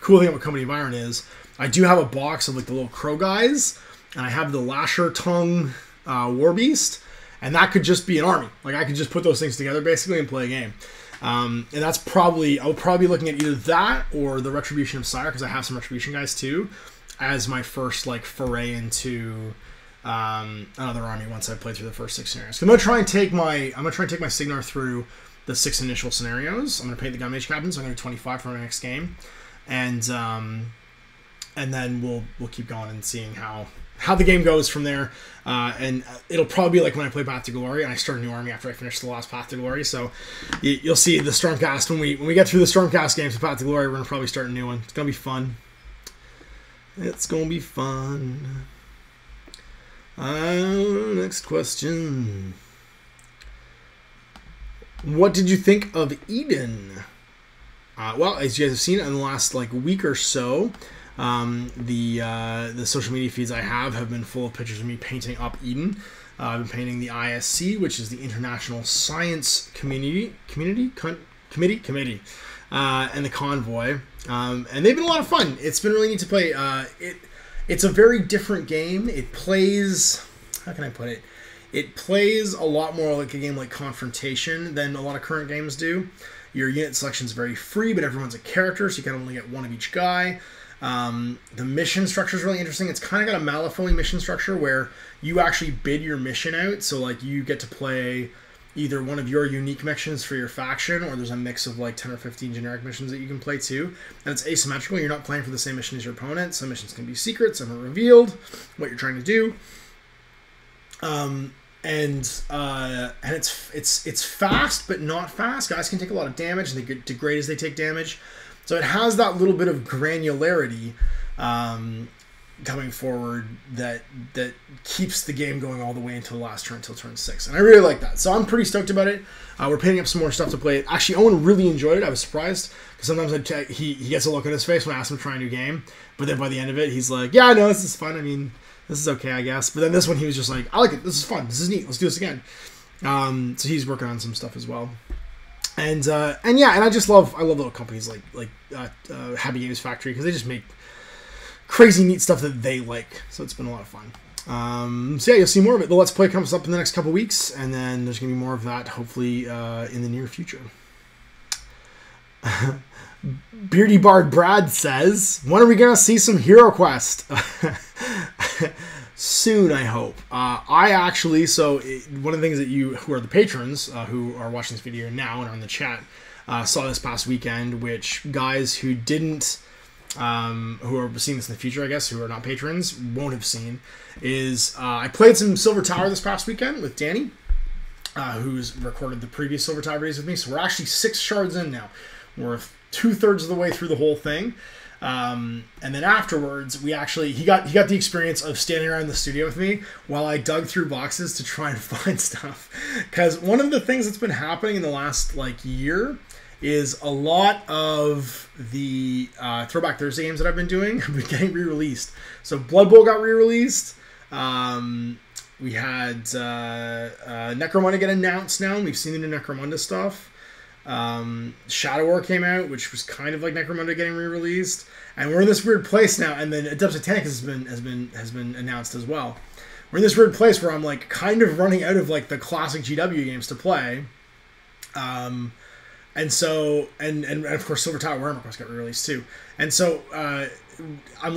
cool thing about Company of Iron is I do have a box of like the little crow guys, and I have the Lasher Tongue War Beast, and that could just be an army. Like I could just put those things together basically and play a game. And that's probably I'll probably be looking at either that or the Retribution of Sire because I have some Retribution guys too, as my first like foray into another army once I play through the first 6 scenarios. I'm gonna try and take my Signar through the 6 initial scenarios. I'm going to paint the Gun Mage Captain, so I'm going to do 25 for my next game. And then we'll keep going and seeing how the game goes from there. And it'll probably be like when I play Path to Glory, and I start a new army after I finish the last Path to Glory. So you'll see the Stormcast, when we get through the Stormcast games of Path to Glory, we're going to probably start a new one. It's going to be fun. It's going to be fun. Next question. What did you think of Eden? Well, as you guys have seen in the last week or so, the social media feeds I have been full of pictures of me painting up Eden. I've been painting the ISC, which is the International Science Committee, and the Convoy, and they've been a lot of fun. It's been really neat to play. It's a very different game. It plays, how can I put it? It plays a lot more like a game like Confrontation than a lot of current games do. Your unit selection is very free, but everyone's a character, so you can only get one of each guy. The mission structure is really interesting. It's kind of got a Malifaux mission structure where you actually bid your mission out. So you get to play either one of your unique missions for your faction, or there's a mix of 10 or 15 generic missions that you can play too. And it's asymmetrical. You're not playing for the same mission as your opponent. Some missions can be secret, some are revealed, what you're trying to do. And it's fast, but not fast. Guys can take a lot of damage, and they degrade as they take damage. So it has that little bit of granularity coming forward that keeps the game going all the way until the last turn, until turn 6. And I really like that. So I'm pretty stoked about it. We're painting up some more stuff to play. Actually, Owen really enjoyed it. I was surprised, because sometimes he gets a look on his face when I ask him to try a new game. But then by the end of it, he's like, yeah, no, this is fun. I mean, this is okay, I guess. But then this one, he was just like, I like it. This is fun. This is neat. Let's do this again. So he's working on some stuff as well. And yeah, and I love little companies like Happy Games Factory, because they just make crazy neat stuff that they like. So it's been a lot of fun. So yeah, you'll see more of it. The Let's Play comes up in the next couple weeks, and then there's going to be more of that, hopefully, in the near future. Beardy Bard Brad says, when are we going to see some Hero Quest? Soon, I hope. I actually, one of the things that you, who are the patrons, who are watching this video now and are in the chat, saw this past weekend, which guys who didn't, who are seeing this in the future, I guess, who are not patrons, won't have seen, is I played some Silver Tower this past weekend with Danny, who's recorded the previous Silver Tower videos with me. So we're actually 6 shards in now. We're 2/3 of the way through the whole thing. And then afterwards, he got the experience of standing around the studio with me while I dug through boxes to try and find stuff. Because one of the things that's been happening in the last year is a lot of the Throwback Thursday games that I've been doing have been getting re-released. So Blood Bowl got re-released. We had Necromunda get announced now, and we've seen the new Necromunda stuff. Shadow War came out, which was kind of like Necromunda getting re-released, and we're in this weird place now. And then Adeptus Titanicus has been announced as well. We're in this weird place where I'm kind of running out of the classic GW games to play. And so, and of course, Silver Tower Warhammer Quest got re-released too. And so, I'm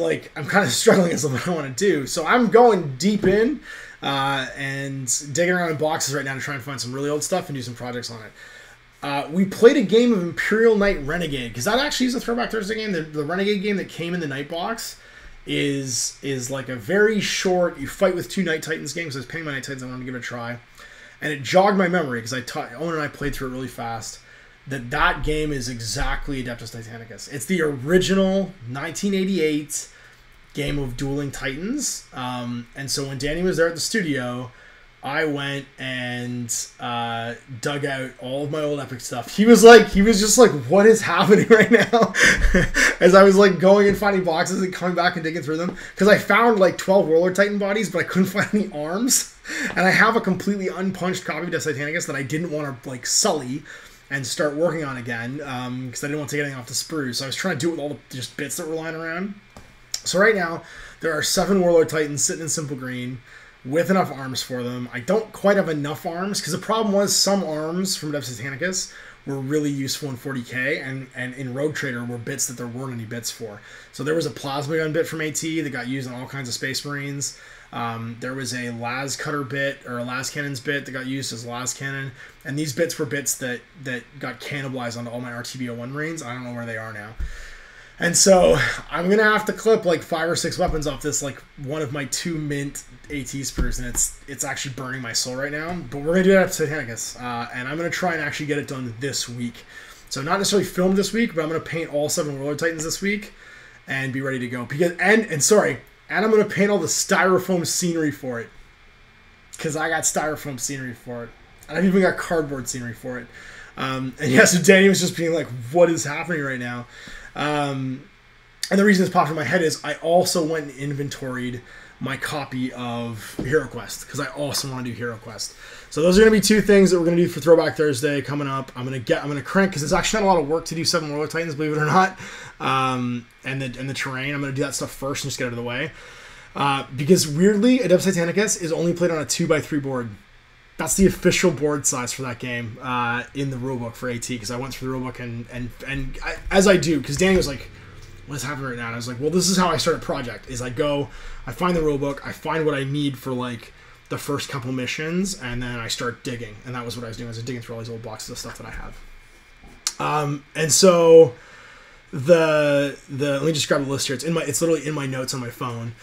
kind of struggling as to what I want to do. So I'm going deep in, and digging around in boxes right now to try and find some really old stuff and do some projects on it. We played a game of Imperial Knight Renegade, because that actually is a Throwback Thursday game. The Renegade game that came in the Night box is like a very short, you fight with 2 Night Titans game, so I was paying my Night Titans, I wanted to give it a try. And it jogged my memory, because Owen and I played through it really fast, that game is exactly Adeptus Titanicus. It's the original 1988 game of dueling Titans. And so when Danny was there at the studio, I went and dug out all of my old Epic stuff. He was just like, what is happening right now? As I was going and finding boxes and coming back and digging through them. Because I found 12 Warlord Titan bodies, but I couldn't find any arms. And I have a completely unpunched copy of Adeptus Titanicus that I didn't want to sully and start working on again, because I didn't want to take anything off the sprue. So I was trying to do it with all the just bits that were lying around. So right now, there are 7 Warlord Titans sitting in Simple Green, with enough arms for them. I don't quite have enough arms, because the problem was some arms from Adeptus Titanicus were really useful in 40k, and in Rogue Trader were bits that there weren't any bits for. So there was a plasma gun bit from AT that got used on all kinds of Space Marines. There was a las cutter bit, or a las cannons bit, that got used as las cannon, and these bits were bits that got cannibalized onto all my RTB01 Marines. I don't know where they are now. And so I'm going to have to clip 5 or 6 weapons off this, one of my 2 mint AT sprues, and it's actually burning my soul right now. But we're going to do that at Titanicus, and I'm going to try and actually get it done this week. So not necessarily filmed this week, but I'm going to paint all 7 Warlord Titans this week and be ready to go. And I'm going to paint all the styrofoam scenery for it, because I got styrofoam scenery for it. And I've even got cardboard scenery for it. And yeah, so Danny was just being like, what is happening right now? And the reason this popped in my head is I also went and inventoried my copy of Hero Quest, because I also want to do Hero Quest. So those are going to be 2 things that we're going to do for Throwback Thursday coming up. I'm going to crank, because it's actually not a lot of work to do 7 Warlord Titans, believe it or not. And the terrain, I'm going to do that stuff first and just get it out of the way. Because weirdly, Adeptus Titanicus is only played on a 2x3 board. That's the official board size for that game in the rulebook for AT, because I went through the rulebook and as I do, because Danny was like, what is happening right now? And I was like, well, this is how I start a project, is I find the rulebook, I find what I need for the first couple missions, and then I start digging. And that was what I was doing. I was digging through all these old boxes of stuff that I have. And so let me just grab the list here. It's literally in my notes on my phone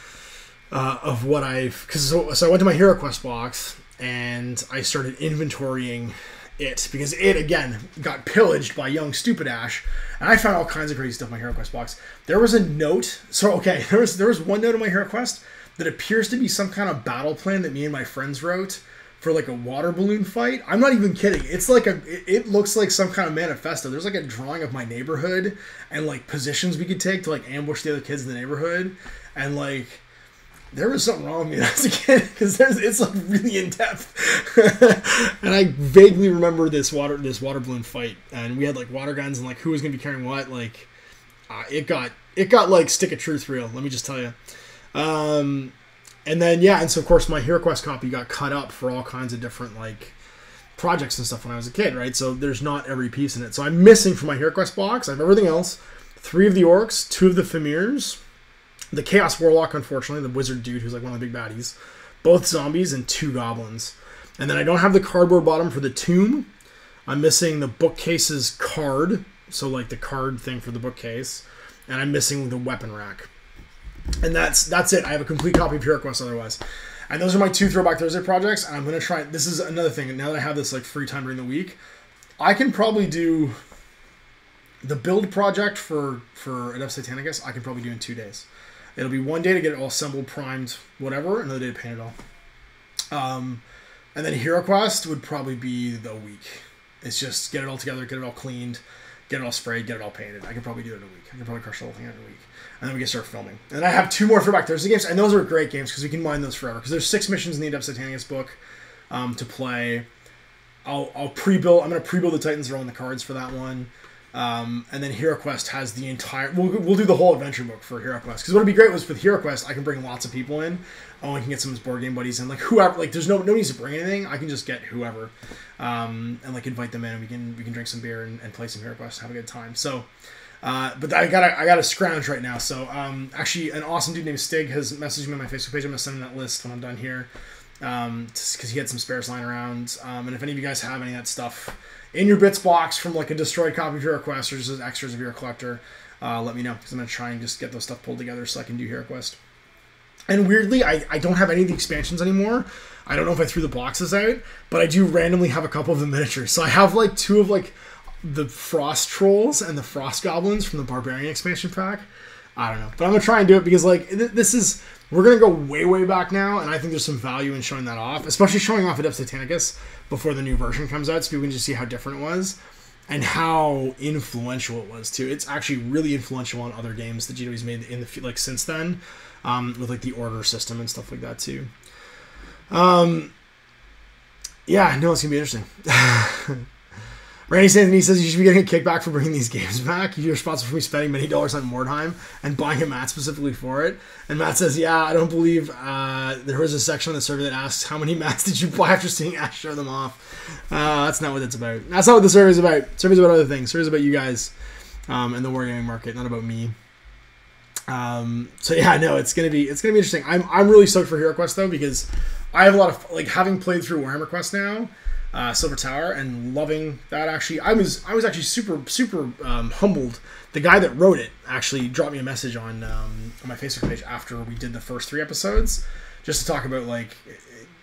of what so I went to my Hero Quest box, and I started inventorying it, because it, again, got pillaged by young stupid Ash, and I found all kinds of crazy stuff in my Hero Quest box. There was a note, there was one note in my Hero Quest that appears to be some kind of battle plan that me and my friends wrote for a water balloon fight. I'm not even kidding. It's it looks like some kind of manifesto. There's a drawing of my neighborhood and positions we could take to ambush the other kids in the neighborhood, and there was something wrong with me when I was a kid, because it's really in depth. And I vaguely remember this water balloon fight, and we had water guns and who was gonna be carrying what. It got stick of truth real. Let me just tell you. And then, yeah, and so of course my HeroQuest copy got cut up for all kinds of different, like, projects and stuff when I was a kid, right? So there's not every piece in it. So I'm missing from my HeroQuest box. I have everything else. 3 of the Orcs, 2 of the Famirs, the Chaos Warlock, unfortunately, the wizard dude who's like one of the big baddies, both zombies, and 2 goblins. And then I don't have the cardboard bottom for the tomb. I'm missing the bookcase's card, so like the card thing for the bookcase, and I'm missing the weapon rack. And that's it. I have a complete copy of HeroQuest otherwise. And those are my 2 Throwback Thursday projects, and I'm going to try... This is another thing. Now that I have this like free time during the week, I can probably do the build project for Adept Satanicus. I can probably do in 2 days. It'll be 1 day to get it all assembled, primed, whatever, another day to paint it all. And then HeroQuest would probably be the week. It's just get it all together, get it all cleaned, get it all sprayed, get it all painted. I can probably do it in a week. I can probably crush the whole thing out in a week. And then we can start filming. And I have 2 more Throwback Thursday games, and those are great games because we can mine those forever. Because there's 6 missions in the Adept Satanicus book to play. I'll pre-build. I'm going to pre-build the Titans that are on the cards for that one. And then HeroQuest has the entire... We'll do the whole adventure book for HeroQuest. Because what would be great was with HeroQuest, I can bring lots of people in. Oh, I can get some of his board game buddies and like whoever. Like there's no needs to bring anything. I can just get whoever, and like invite them in. And we can drink some beer and play some HeroQuest, have a good time. So, but I gotta scrounge right now. So actually, an awesome dude named Stig has messaged me on my Facebook page. I'm gonna send him that list when I'm done here, because he had some spares lying around. And if any of you guys have any of that stuff in your bits box from like a destroyed copy of HeroQuest or just as extras if you're a collector, let me know, because I'm going to try and just get those stuff pulled together so I can do HeroQuest. And weirdly, I don't have any of the expansions anymore. I don't know if I threw the boxes out, but I do randomly have a couple of the miniatures. So I have like 2 of like the Frost Trolls and the Frost Goblins from the Barbarian expansion pack. I don't know, but I'm going to try and do it because like this is... We're going to go way, way back now, and I think there's some value in showing that off, especially showing off Adept Satanicus before the new version comes out, so people can just see how different it was and how influential it was, too. It's actually really influential on other games that GW's made in the like since then, with like the order system and stuff like that, too. Yeah, no, it's going to be interesting. Randy Anthony says you should be getting a kickback for bringing these games back. You're responsible for me spending many dollars on Mordheim and buying a mat specifically for it. And Matt says, yeah, I don't believe there was a section on the survey that asks how many mats did you buy after seeing Ash show them off. That's not what it's about. That's not what the survey's about. The survey's about other things. The survey's about you guys and the wargaming market, not about me. So yeah, no, it's gonna be interesting. I'm really stoked for HeroQuest though, because I have a lot of like having played through Warhammer Quest now. Silver Tower, and loving that. Actually, I was actually super humbled. The guy that wrote it actually dropped me a message on my Facebook page after we did the first 3 episodes, just to talk about like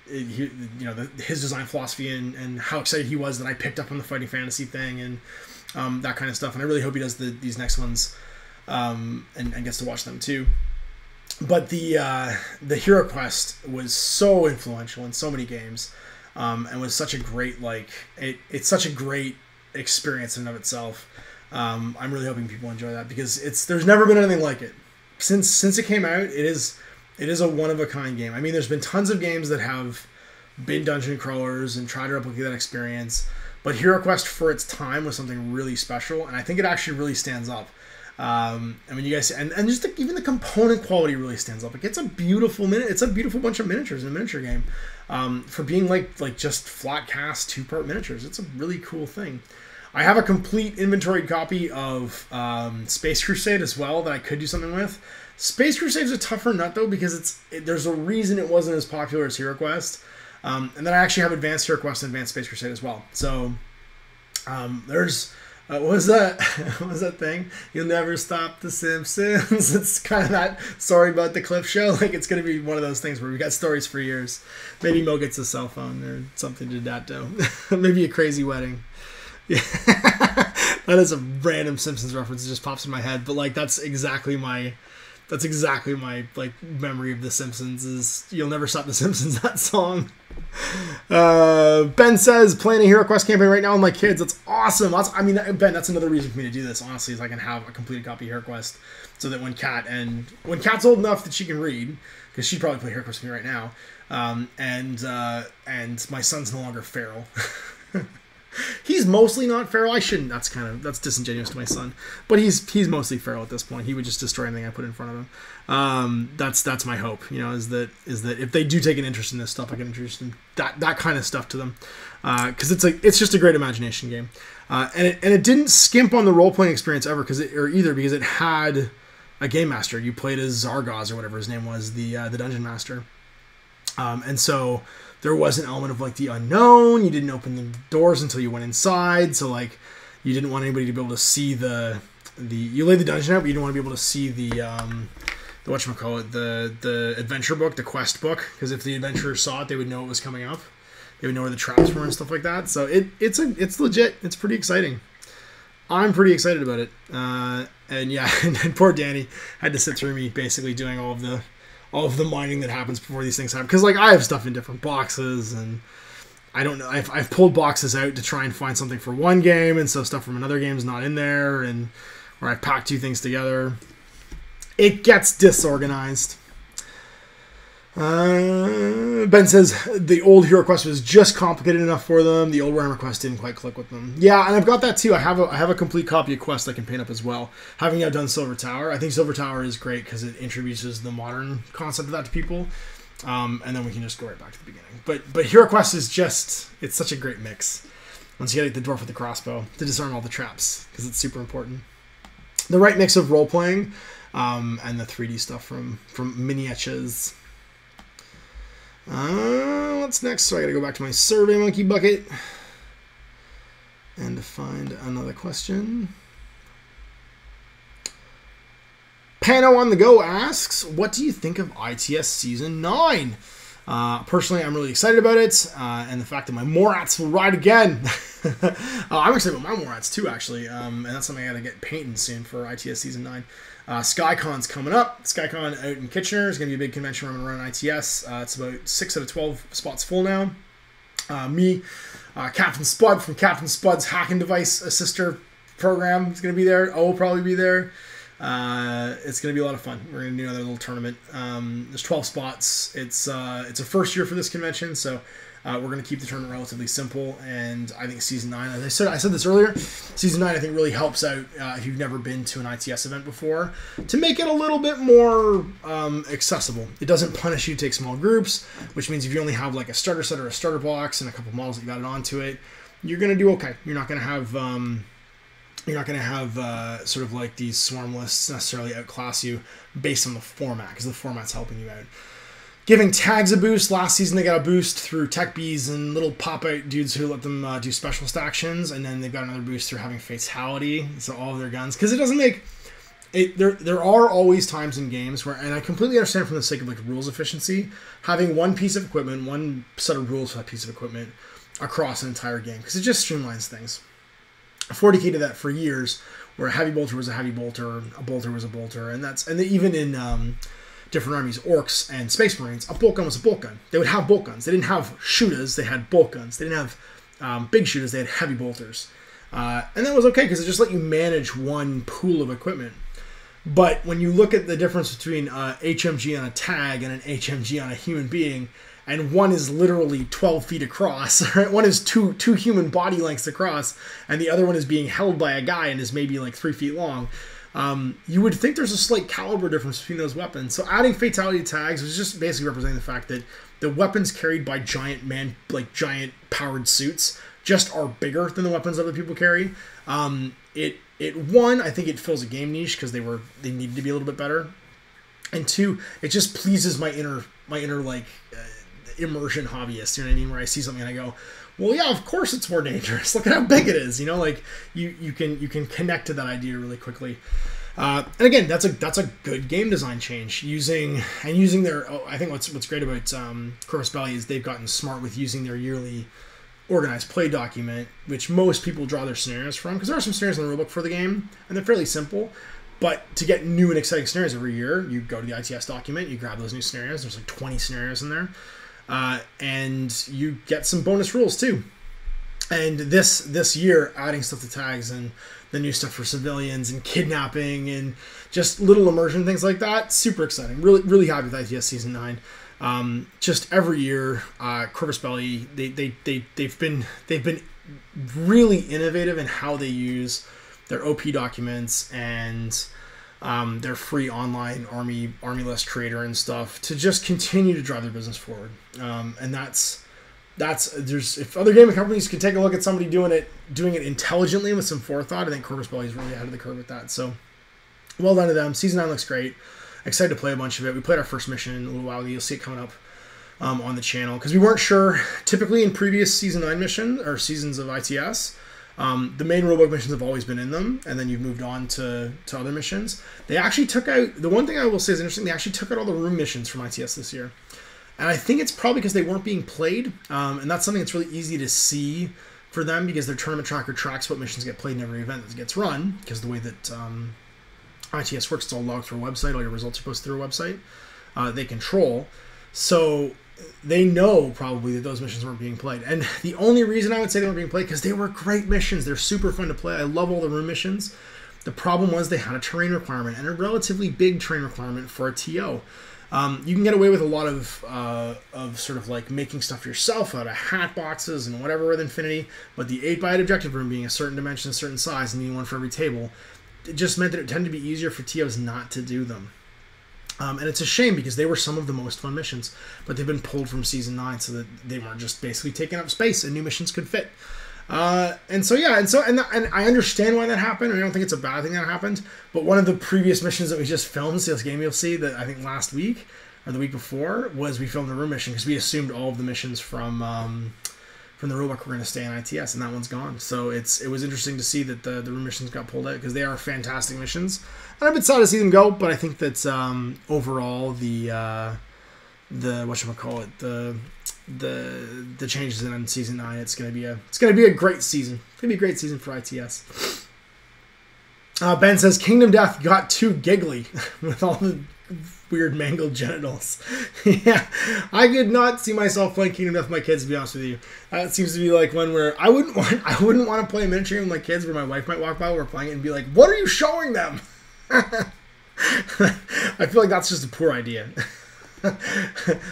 his design philosophy and how excited he was that I picked up on the fighting fantasy thing and that kind of stuff. And I really hope he does these next ones and gets to watch them too. But the HeroQuest was so influential in so many games. And was such a great it's such a great experience in and of itself. I'm really hoping people enjoy that because there's never been anything like it since it came out. It is a one of a kind game. I mean, there's been tons of games that have been dungeon crawlers and tried to replicate that experience, but HeroQuest for its time was something really special, and I think it actually really stands up. I mean, you guys, and just even the component quality really stands up. Like it's a beautiful bunch of miniatures in a miniature game. For being like just flat cast 2-part miniatures, it's a really cool thing. I have a complete inventoried copy of Space Crusade as well that I could do something with. Space Crusade is a tougher nut though because there's a reason it wasn't as popular as HeroQuest. And then I actually have Advanced HeroQuest and Advanced Space Crusade as well. So there's. What was that? What was that thing? You'll never stop the Simpsons. It's kind of that story about the clip show. Like it's going to be one of those things where we got stories for years. Maybe Mo gets a cell phone or something to that though. Maybe a crazy wedding. Yeah. That is a random Simpsons reference that just pops in my head. But like that's exactly my like memory of the Simpsons is You'll Never Stop the Simpsons, that song. Ben says playing a HeroQuest campaign right now with my kids. That's awesome. Ben, that's another reason for me to do this, honestly, is I can have a completed copy of HeroQuest so that when Kat's old enough that she can read, because she'd probably play HeroQuest with me right now, and my son's no longer feral. He's mostly not feral. I shouldn't. That's disingenuous to my son. But he's mostly feral at this point. He would just destroy anything I put in front of him. That's my hope. Is that if they do take an interest in this stuff, I can introduce them that kind of stuff to them. Because it's just a great imagination game. And it didn't skimp on the role playing experience ever because it had a game master. You played as Zargaz or whatever his name was, the dungeon master. And so there was an element of like the unknown. You didn't open the doors until you went inside. So like you didn't want anybody to be able to see you laid the dungeon out, but you didn't want to be able to see the whatchamacallit, the adventure book, the quest book, because if the adventurers saw it, they would know it was coming up. They would know where the traps were and stuff like that. So it's legit. It's pretty exciting. I'm pretty excited about it. And yeah, and poor Danny had to sit through me basically doing all of the mining that happens before these things happen. Because like I have stuff in different boxes, and I don't know. I've pulled boxes out to try and find something for one game, and so stuff from another game is not in there, or I've packed two things together. It gets disorganized. Ben says the old Hero Quest was just complicated enough for them. The old Warhammer Quest didn't quite click with them. Yeah, and I've got that too. I have a complete copy of Quest I can paint up as well. Having now done Silver Tower, I think Silver Tower is great because it introduces the modern concept of that to people, and then we can just go right back to the beginning. But Hero Quest is it's such a great mix. Once you get the dwarf with the crossbow to disarm all the traps, because it's super important. The right mix of role playing, and the 3D stuff from miniatures. What's next? So I gotta go back to my Survey Monkey bucket and to find another question. Pano on the Go asks, what do you think of ITS Season 9? Personally, I'm really excited about it, and the fact that my Morats will ride again. I'm excited about my Morats too, actually, and that's something I gotta get painting soon for ITS Season 9. SkyCon's coming up. SkyCon out in Kitchener is going to be a big convention where I'm going to run ITS. It's about 6 out of 12 spots full now. Captain Spud from Captain Spud's Hacking Device Assister program is going to be there. I will probably be there. It's going to be a lot of fun. We're going to do another little tournament. There's 12 spots. It's a first year for this convention, so we're going to keep the tournament relatively simple, and I think Season 9, as I said this earlier, Season 9 I think really helps out if you've never been to an ITS event before, to make it a little bit more accessible. It doesn't punish you to take small groups, which means if you only have like a starter set or a starter box and a couple models that you got it onto it, you're going to do okay. You're not going to have sort of like these swarm lists necessarily outclass you based on the format, because the format's helping you out. Giving tags a boost. Last season they got a boost through tech bees and little pop-out dudes who let them do specialist actions, and then they've got another boost through having fatality, so all of their guns. Because it doesn't make... There are always times in games where, and I completely understand from the sake of like rules efficiency, having one piece of equipment, one set of rules for that piece of equipment across an entire game, because it just streamlines things. 40k did that for years, where a heavy bolter was a heavy bolter, a bolter was a bolter, and even in different armies, orcs and space marines, a bolt gun was a bolt gun. They would have bolt guns. They didn't have shooters, they had bolt guns. They didn't have big shooters, they had heavy bolters. And that was okay, because it just let you manage one pool of equipment. But when you look at the difference between HMG on a tag and an HMG on a human being, and one is literally 12 feet across, right? One is two human body lengths across, and the other one is being held by a guy and is maybe like 3 feet long. You would think there's a slight caliber difference between those weapons. So adding fatality tags was just basically representing the fact that the weapons carried by giant powered suits just are bigger than the weapons other people carry. One, I think it fills a game niche because they needed to be a little bit better, and two, it just pleases my inner like immersion hobbyist. You know what I mean? Where I see something and I go, well, yeah, of course it's more dangerous. Look at how big it is. You know, like you can connect to that idea really quickly. And again, that's a good game design change. Using their, I think what's great about Corvus Belli is they've gotten smart with using their yearly organized play document, which most people draw their scenarios from, because there are some scenarios in the rulebook for the game, and they're fairly simple. But to get new and exciting scenarios every year, you go to the ITS document, you grab those new scenarios. There's like 20 scenarios in there. And you get some bonus rules too. And this year, adding stuff to tags and the new stuff for civilians and kidnapping and just little immersion things like that, super exciting. Really, really happy with ITS Season 9. Just every year, Corvus Belli, they've been really innovative in how they use their OP documents and their free online army list creator and stuff to just continue to drive their business forward. And that's if other gaming companies could take a look at somebody doing it intelligently with some forethought, I think Corvus Belli is really ahead of the curve with that. So well done to them. Season 9 looks great. Excited to play a bunch of it. We played our first mission a little while ago. You'll see it coming up on the channel because we weren't sure. Typically in previous Season 9 missions or seasons of ITS, the main rulebook missions have always been in them, and then you've moved on to other missions. They actually took out, the one thing I will say is interesting, they actually took out all the room missions from ITS this year. And I think it's probably because they weren't being played, and that's something that's really easy to see for them because their tournament tracker tracks what missions get played in every event that gets run, because the way that ITS works, it's all logged through a website, all your results are posted through a website they control. So they know probably that those missions weren't being played. And the only reason I would say they weren't being played, because they were great missions. They're super fun to play. I love all the room missions. The problem was they had a terrain requirement, and a relatively big terrain requirement for a TO. You can get away with a lot of sort of like making stuff yourself out of hat boxes and whatever with Infinity, but the 8x8 objective room being a certain dimension, a certain size, and needing one for every table, it just meant that it tended to be easier for TOs not to do them. And it's a shame because they were some of the most fun missions, but they've been pulled from Season 9 so that they weren't just basically taking up space and new missions could fit. And I understand why that happened. I don't think it's a bad thing that happened, but one of the previous missions that we just filmed, Sales Game you'll see, that I think last week or the week before, was we filmed a room mission because we assumed all of the missions from the rulebook were going to stay in ITS, and that one's gone. So it was interesting to see that the room missions got pulled out because they are fantastic missions. And I'm a bit sad to see them go, but I think that overall the changes in Season 9, it's gonna be a great season. It's gonna be a great season for ITS. Ben says Kingdom Death got too giggly with all the weird mangled genitals. Yeah, I could not see myself playing Kingdom Death with my kids, to be honest with you. It seems to be like one where I wouldn't want to play a miniature game with my kids where my wife might walk by while we're playing it and be like, "What are you showing them?" I feel like that's just a poor idea.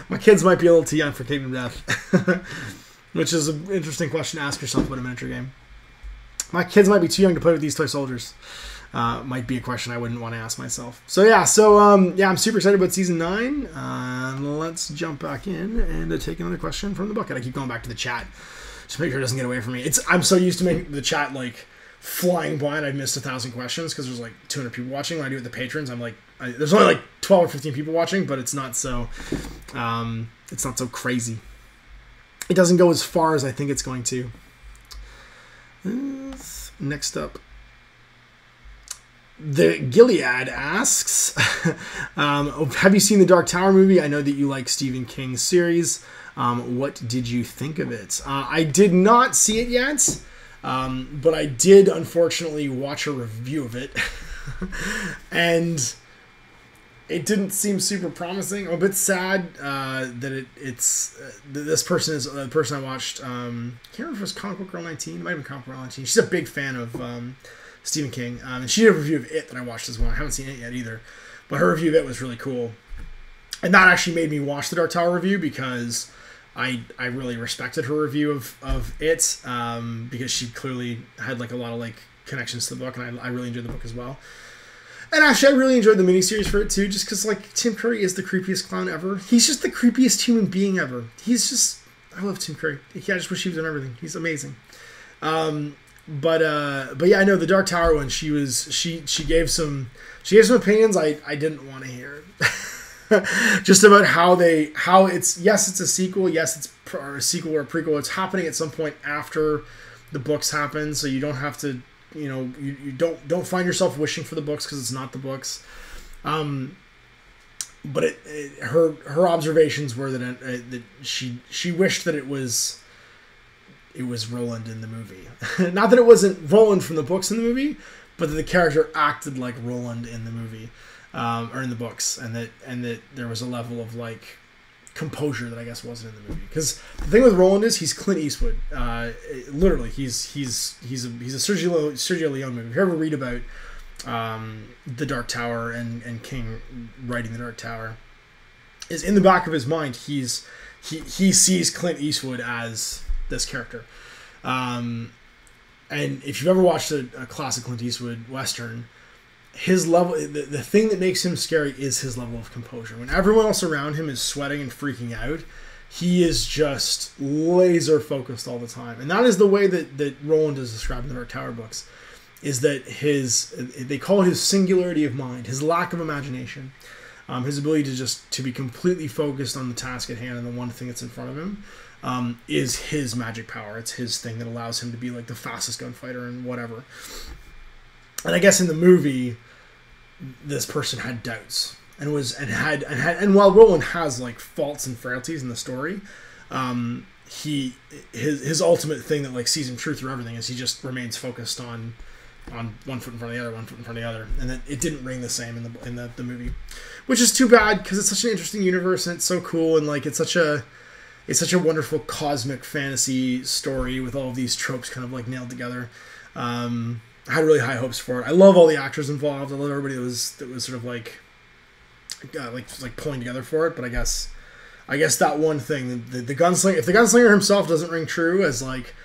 My kids might be a little too young for Kingdom Death, which is an interesting question to ask yourself about a miniature game. My kids might be too young to play with these toy soldiers. Might be a question I wouldn't want to ask myself. So yeah, I'm super excited about Season 9. Let's jump back in and take another question from the bucket. I keep going back to the chat just to make sure it doesn't get away from me. I'm so used to making the chat like flying by, and I've missed 1,000 questions because there's like 200 people watching. When I do it with the patrons, I'm like, there's only like 12 or 15 people watching, but it's not so crazy. It doesn't go as far as I think it's going to. Next up, the Gilead asks, have you seen the Dark Tower movie? I know that you like Stephen King's series. What did you think of it? I did not see it yet. But I did unfortunately watch a review of it, and it didn't seem super promising. I'm a bit sad that this person is the person I watched. Can't remember if it was Comic Book Girl 19. It might have been Comic Book Girl 19. She's a big fan of Stephen King, and she did a review of It that I watched as well. I haven't seen it yet either, but her review of it was really cool, and that actually made me watch the Dark Tower review because I really respected her review of it because she clearly had like a lot of like connections to the book, and I really enjoyed the book as well. And actually, I really enjoyed the miniseries for it too, just because like Tim Curry is the creepiest clown ever. He's just the creepiest human being ever. I love Tim Curry. I just wish he was in everything. He's amazing. But yeah, I know the Dark Tower one. She gave some opinions I didn't want to hear. Just about how it's a sequel, yes, it's a sequel or a prequel. It's happening at some point after the books happen, so you don't have to, you don't find yourself wishing for the books because it's not the books. But her observations were that she wished that it was Roland in the movie. Not that it wasn't Roland from the books in the movie, but that the character acted like Roland in the movie. Or in the books, and that there was a level of like composure that I guess wasn't in the movie. Because the thing with Roland is he's Clint Eastwood. Literally, he's a Sergio Leone movie. If you ever read about the Dark Tower and King writing the Dark Tower, is in the back of his mind, he sees Clint Eastwood as this character. And if you've ever watched a classic Clint Eastwood Western, his level, the thing that makes him scary is his level of composure. When everyone else around him is sweating and freaking out, he is just laser focused all the time. And that is the way that Roland is described in the Dark Tower books, is that they call it his singularity of mind, his lack of imagination, his ability to be completely focused on the task at hand and the one thing that's in front of him, is his magic power. It's his thing that allows him to be like the fastest gunfighter and whatever. And I guess in the movie, this person had doubts and while Roland has like faults and frailties in the story, his ultimate thing that like sees him true through everything is he just remains focused on one foot in front of the other, one foot in front of the other, and then it didn't ring the same in the movie, which is too bad because it's such an interesting universe and it's so cool and like it's such a wonderful cosmic fantasy story with all of these tropes kind of like nailed together. I had really high hopes for it. I love all the actors involved. I love everybody that was sort of like pulling together for it. But I guess that one thing, the gunslinger, if the gunslinger himself doesn't ring true as like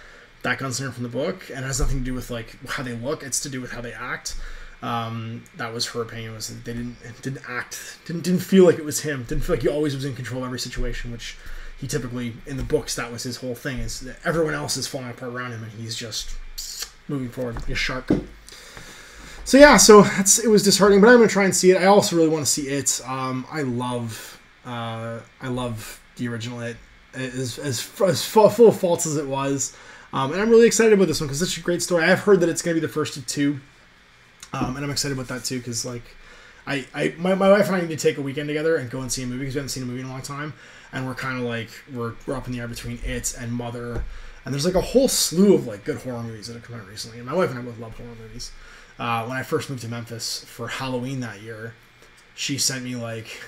that gunslinger from the book, and it has nothing to do with like how they look, it's to do with how they act. That was her opinion, was that they didn't feel like it was him. Didn't feel like he always was in control of every situation, which he typically, in the books, that was his whole thing, is that everyone else is falling apart around him and he's just moving forward like a shark. So yeah, it was disheartening, but I'm going to try and see it. I also really want to see it. I love the original It. As full of faults as it was. And I'm really excited about this one because it's such a great story. I've heard that it's going to be the first of two. And I'm excited about that too because like my wife and I need to take a weekend together and go and see a movie because we haven't seen a movie in a long time. And we're kind of like, we're up in the air between It and Mother. And there's like a whole slew of like good horror movies that have come out recently. And my wife and I both love horror movies. When I first moved to Memphis for Halloween that year, she sent me like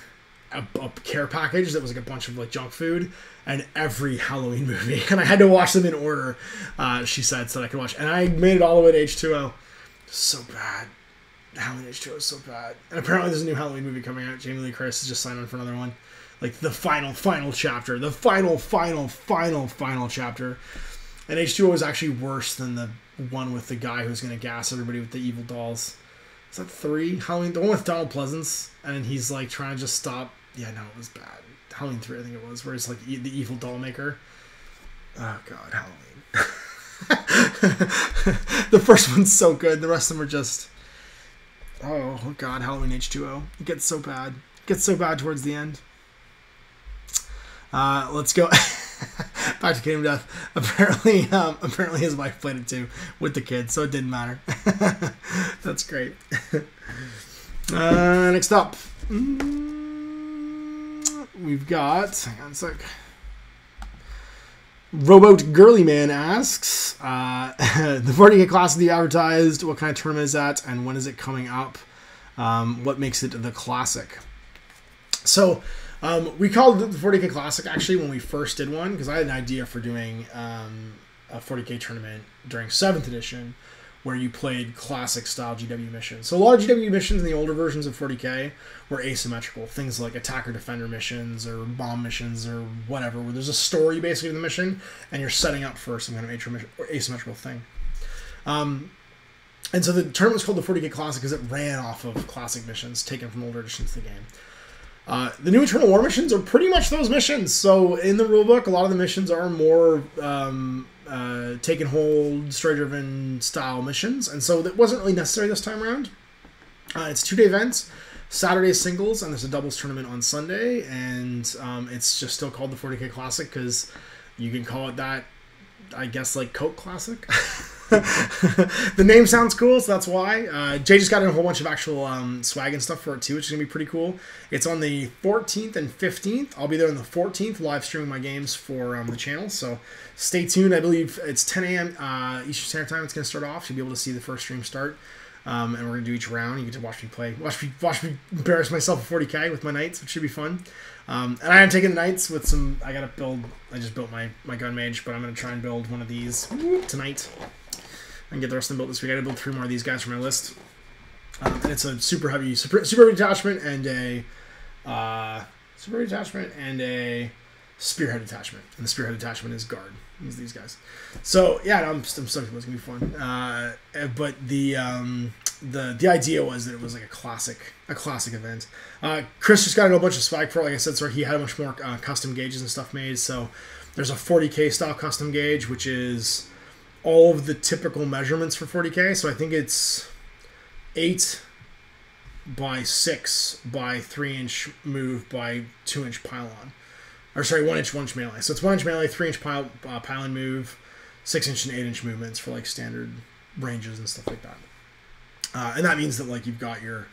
a care package that was like a bunch of like junk food and every Halloween movie. And I had to watch them in order, she said, so that I could watch. And I made it all the way to H2O. So bad. Halloween H2O is so bad. And apparently there's a new Halloween movie coming out. Jamie Lee Curtis has just signed on for another one. Like the final chapter. The final chapter. And H2O is actually worse than the one with the guy who's going to gas everybody with the evil dolls. Is that 3? Halloween, the one with Donald Pleasance, and he's like trying to just stop. Yeah, no, it was bad. Halloween 3, I think it was, where it's like the evil doll maker. Oh god, Halloween. The first one's so good. The rest of them are just, oh god, Halloween H2O. It gets so bad. It gets so bad towards the end. Let's go back to Kingdom Death. Apparently his wife played it too with the kids, so it didn't matter. That's great. Next up, we've got, hang on a sec. Rowboat Girly Man asks, the 40K Classic that you advertised, what kind of tournament is that, and when is it coming up? What makes it the Classic? So, we called it the 40K Classic actually when we first did one, because I had an idea for doing a 40K tournament during 7th edition where you played classic style GW missions. So a lot of GW missions in the older versions of 40K were asymmetrical. Things like attacker defender missions or bomb missions or whatever, where there's a story basically in the mission and you're setting up for some kind of asymmetrical thing. And so the tournament was called the 40K Classic because it ran off of classic missions taken from older editions of the game. The new Eternal War missions are pretty much those missions. So in the rulebook, a lot of the missions are more take and hold, story-driven style missions, and so that wasn't really necessary this time around. It's 2-day events, Saturday singles, and there's a doubles tournament on Sunday, and it's just still called the 40K Classic because you can call it that, I guess, like Coke Classic. The name sounds cool, so that's why. Jay just got in a whole bunch of actual swag and stuff for it too, which is going to be pretty cool. It's on the 14th and 15th. I'll be there on the 14th, live streaming my games for the channel, so stay tuned. I believe it's 10 a.m. Eastern Standard Time it's going to start off, so you'll be able to see the first stream start. And we're going to do each round. You get to watch me play. Watch me embarrass myself at 40K with my knights, which should be fun. And I am taking the knights with some... I just built my gun mage, but I'm going to try and build one of these tonight. And get the rest of them built this week. I got to build 3 more of these guys for my list. And it's a super heavy detachment and a Super detachment, and a spearhead detachment. And the spearhead detachment is guard. These guys. So yeah, no, I'm stoked. It's gonna be fun. But the idea was that it was like a classic event. Chris just got a bunch of swag for it. Like I said, so he had a bunch more custom gauges and stuff made. So there's a 40K style custom gauge, which is all of the typical measurements for 40K. So I think it's 8 by 6 by 3-inch move by 2-inch pylon. Or sorry, 1-inch melee. So it's 1-inch melee, 3-inch pylon move, 6-inch and 8-inch movements for like standard ranges and stuff like that. And that means that like you've got your...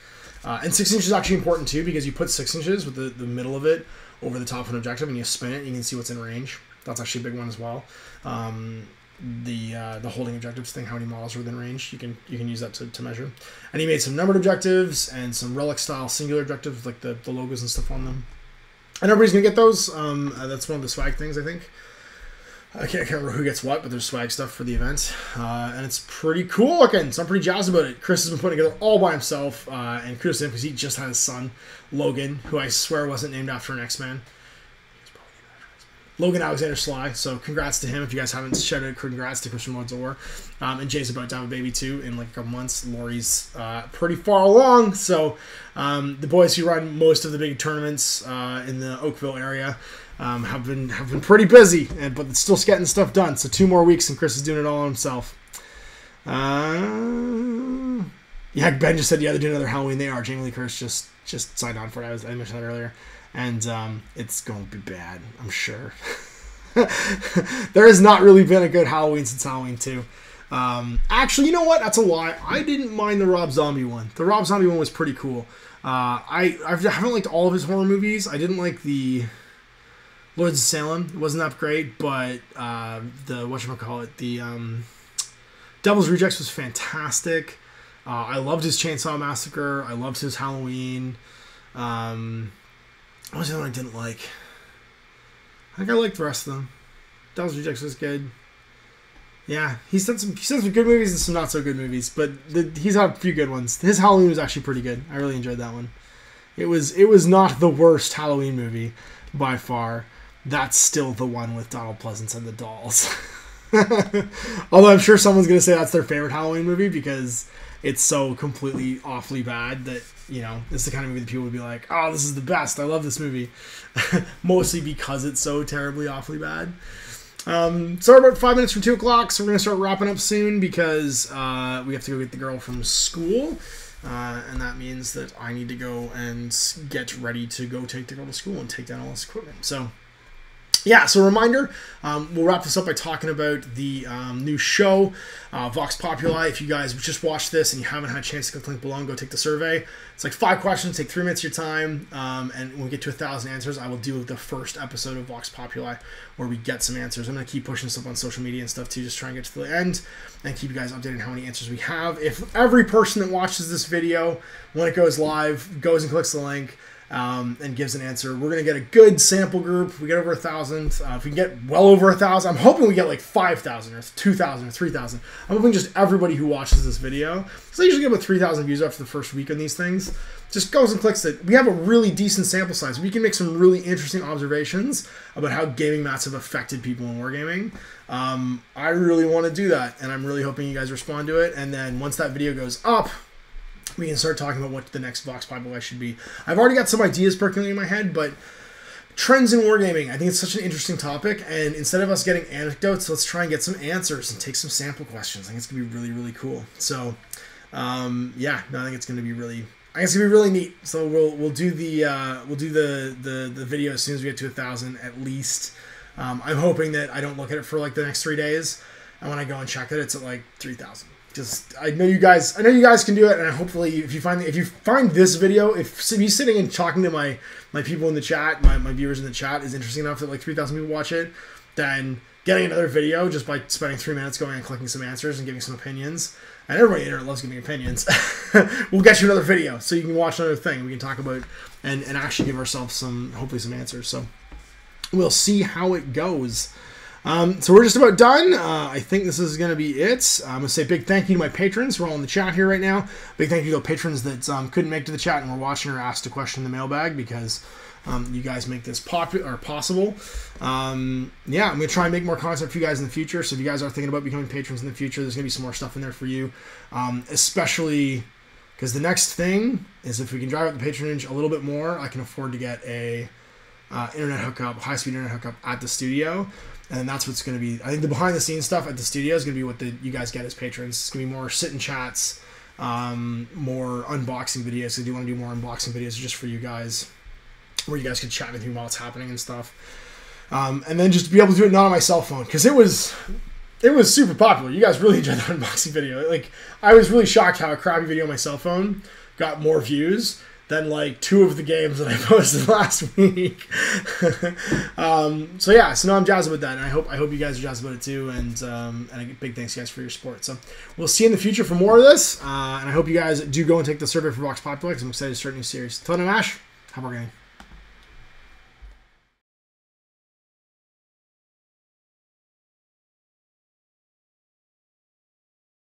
and 6 inches is actually important too, because you put 6 inches with the middle of it over the top of an objective and you spin it and you can see what's in range. That's actually a big one as well. The holding objectives thing, how many models are within range, you can use that to measure. And he made some numbered objectives and some relic style singular objectives, like the logos and stuff on them. And everybody's gonna get those. That's one of the swag things, I think. I can't remember who gets what, but there's swag stuff for the event. And it's pretty cool looking, so I'm pretty jazzed about it. Chris has been putting it together all by himself, and kudos to him because he just had his son, Logan, who I swear wasn't named after an X-Man. Logan Alexander Sly, so congrats to him. If you guys haven't shouted, congrats to Christian Lords of War. And Jay's about to have a baby too in like a couple months. Lori's pretty far along, so the boys who run most of the big tournaments in the Oakville area have been pretty busy, but it's still getting stuff done. So 2 more weeks and Chris is doing it all himself. Yeah, Ben just said they're doing another Halloween. They are. Jamie Lee Curtis just signed on for it. I mentioned that earlier. And it's going to be bad, I'm sure. There has not really been a good Halloween since Halloween 2. Actually, you know what? That's a lie. I didn't mind the Rob Zombie one. The Rob Zombie one was pretty cool. I haven't liked all of his horror movies. I didn't like the Lords of Salem. It wasn't that great, but the Devil's Rejects was fantastic. I loved his Chainsaw Massacre. I loved his Halloween. What was the other one I didn't like? I think I liked the rest of them. Devil's Rejects was good. Yeah, he's done some good movies and some not so good movies, but he's had a few good ones. His Halloween was actually pretty good. I really enjoyed that one. It was not the worst Halloween movie by far. That's still the one with Donald Pleasance and the dolls. Although I'm sure someone's gonna say that's their favorite Halloween movie because it's so completely awfully bad that, you know, it's the kind of movie that people would be like, oh, this is the best. I love this movie. Mostly because it's so terribly awfully bad. So we're about 5 minutes from 2 o'clock, so we're going to start wrapping up soon because we have to go get the girl from school. And that means that I need to go and get ready to go take the girl to school and take down all this equipment. So yeah, so reminder, we'll wrap this up by talking about the new show, Vox Populi. If you guys just watched this and you haven't had a chance to click the link below and go take the survey, it's like 5 questions, take 3 minutes of your time, and when we get to 1,000 answers, I will do the first episode of Vox Populi where we get some answers. I'm going to keep pushing stuff on social media and stuff too, just try and get to the end and keep you guys updated on how many answers we have. If every person that watches this video, when it goes live, goes and clicks the link, and gives an answer, we're going to get a good sample group. We get over 1,000. If we can get well over 1,000, I'm hoping we get like 5,000 or 2,000 or 3,000. I'm hoping just everybody who watches this video, so I usually get about 3,000 views after the first week on these things, just goes and clicks it. We have a really decent sample size. We can make some really interesting observations about how gaming mats have affected people in wargaming. I really want to do that, and I'm really hoping you guys respond to it. And then once that video goes up, we can start talking about what the next Vox Populi should be. I've already got some ideas percolating in my head, but trends in wargaming, I think it's such an interesting topic, and instead of us getting anecdotes, let's try and get some answers and take some sample questions. I think it's going to be really, really cool. So, yeah, no, I think it's going to be really... I think it's gonna be really neat. So we'll do the video as soon as we get to 1,000 at least. I'm hoping that I don't look at it for like the next 3 days, and when I go and check it, it's at like 3,000. Just I know you guys can do it, and hopefully if you find this video, if me sitting and talking to my people in the chat, my viewers in the chat is interesting enough that like 3,000 people watch it, then getting another video just by spending 3 minutes going and clicking some answers and giving some opinions. And everybody on the internet loves giving opinions. We'll get you another video so you can watch another thing. We can talk about and actually give ourselves hopefully some answers. So we'll see how it goes. So we're just about done. I think this is going to be it. I'm going to say big thank you to my patrons who are all in the chat here right now. Big thank you to the patrons that couldn't make it to the chat and were watching or asked a question in the mailbag because You guys make this possible. Yeah, I'm going to try and make more content for you guys in the future. So if you guys are thinking about becoming patrons in the future, there's going to be some more stuff in there for you. Especially because the next thing is if we can drive up the patronage a little bit more, I can afford to get a internet hookup, high-speed internet hookup at the studio. And that's what's going to be, I think the behind-the-scenes stuff at the studio is going to be what you guys get as patrons. It's going to be more sit-and chats, more unboxing videos. I do want to do more unboxing videos just for you guys, where you guys can chat with me while it's happening and stuff. And then just to be able to do it not on my cell phone, because it was super popular. You guys really enjoyed that unboxing video. Like, I was really shocked how a crappy video on my cell phone got more views than like 2 of the games that I posted last week. So yeah, so now I'm jazzed about that, and I hope you guys are jazzed about it too. And a big thanks, guys, for your support. So we'll see you in the future for more of this, and I hope you guys do go and take the survey for Vox Populi, because I'm excited to start a new series. Till then, I'm Ash. Have a good game.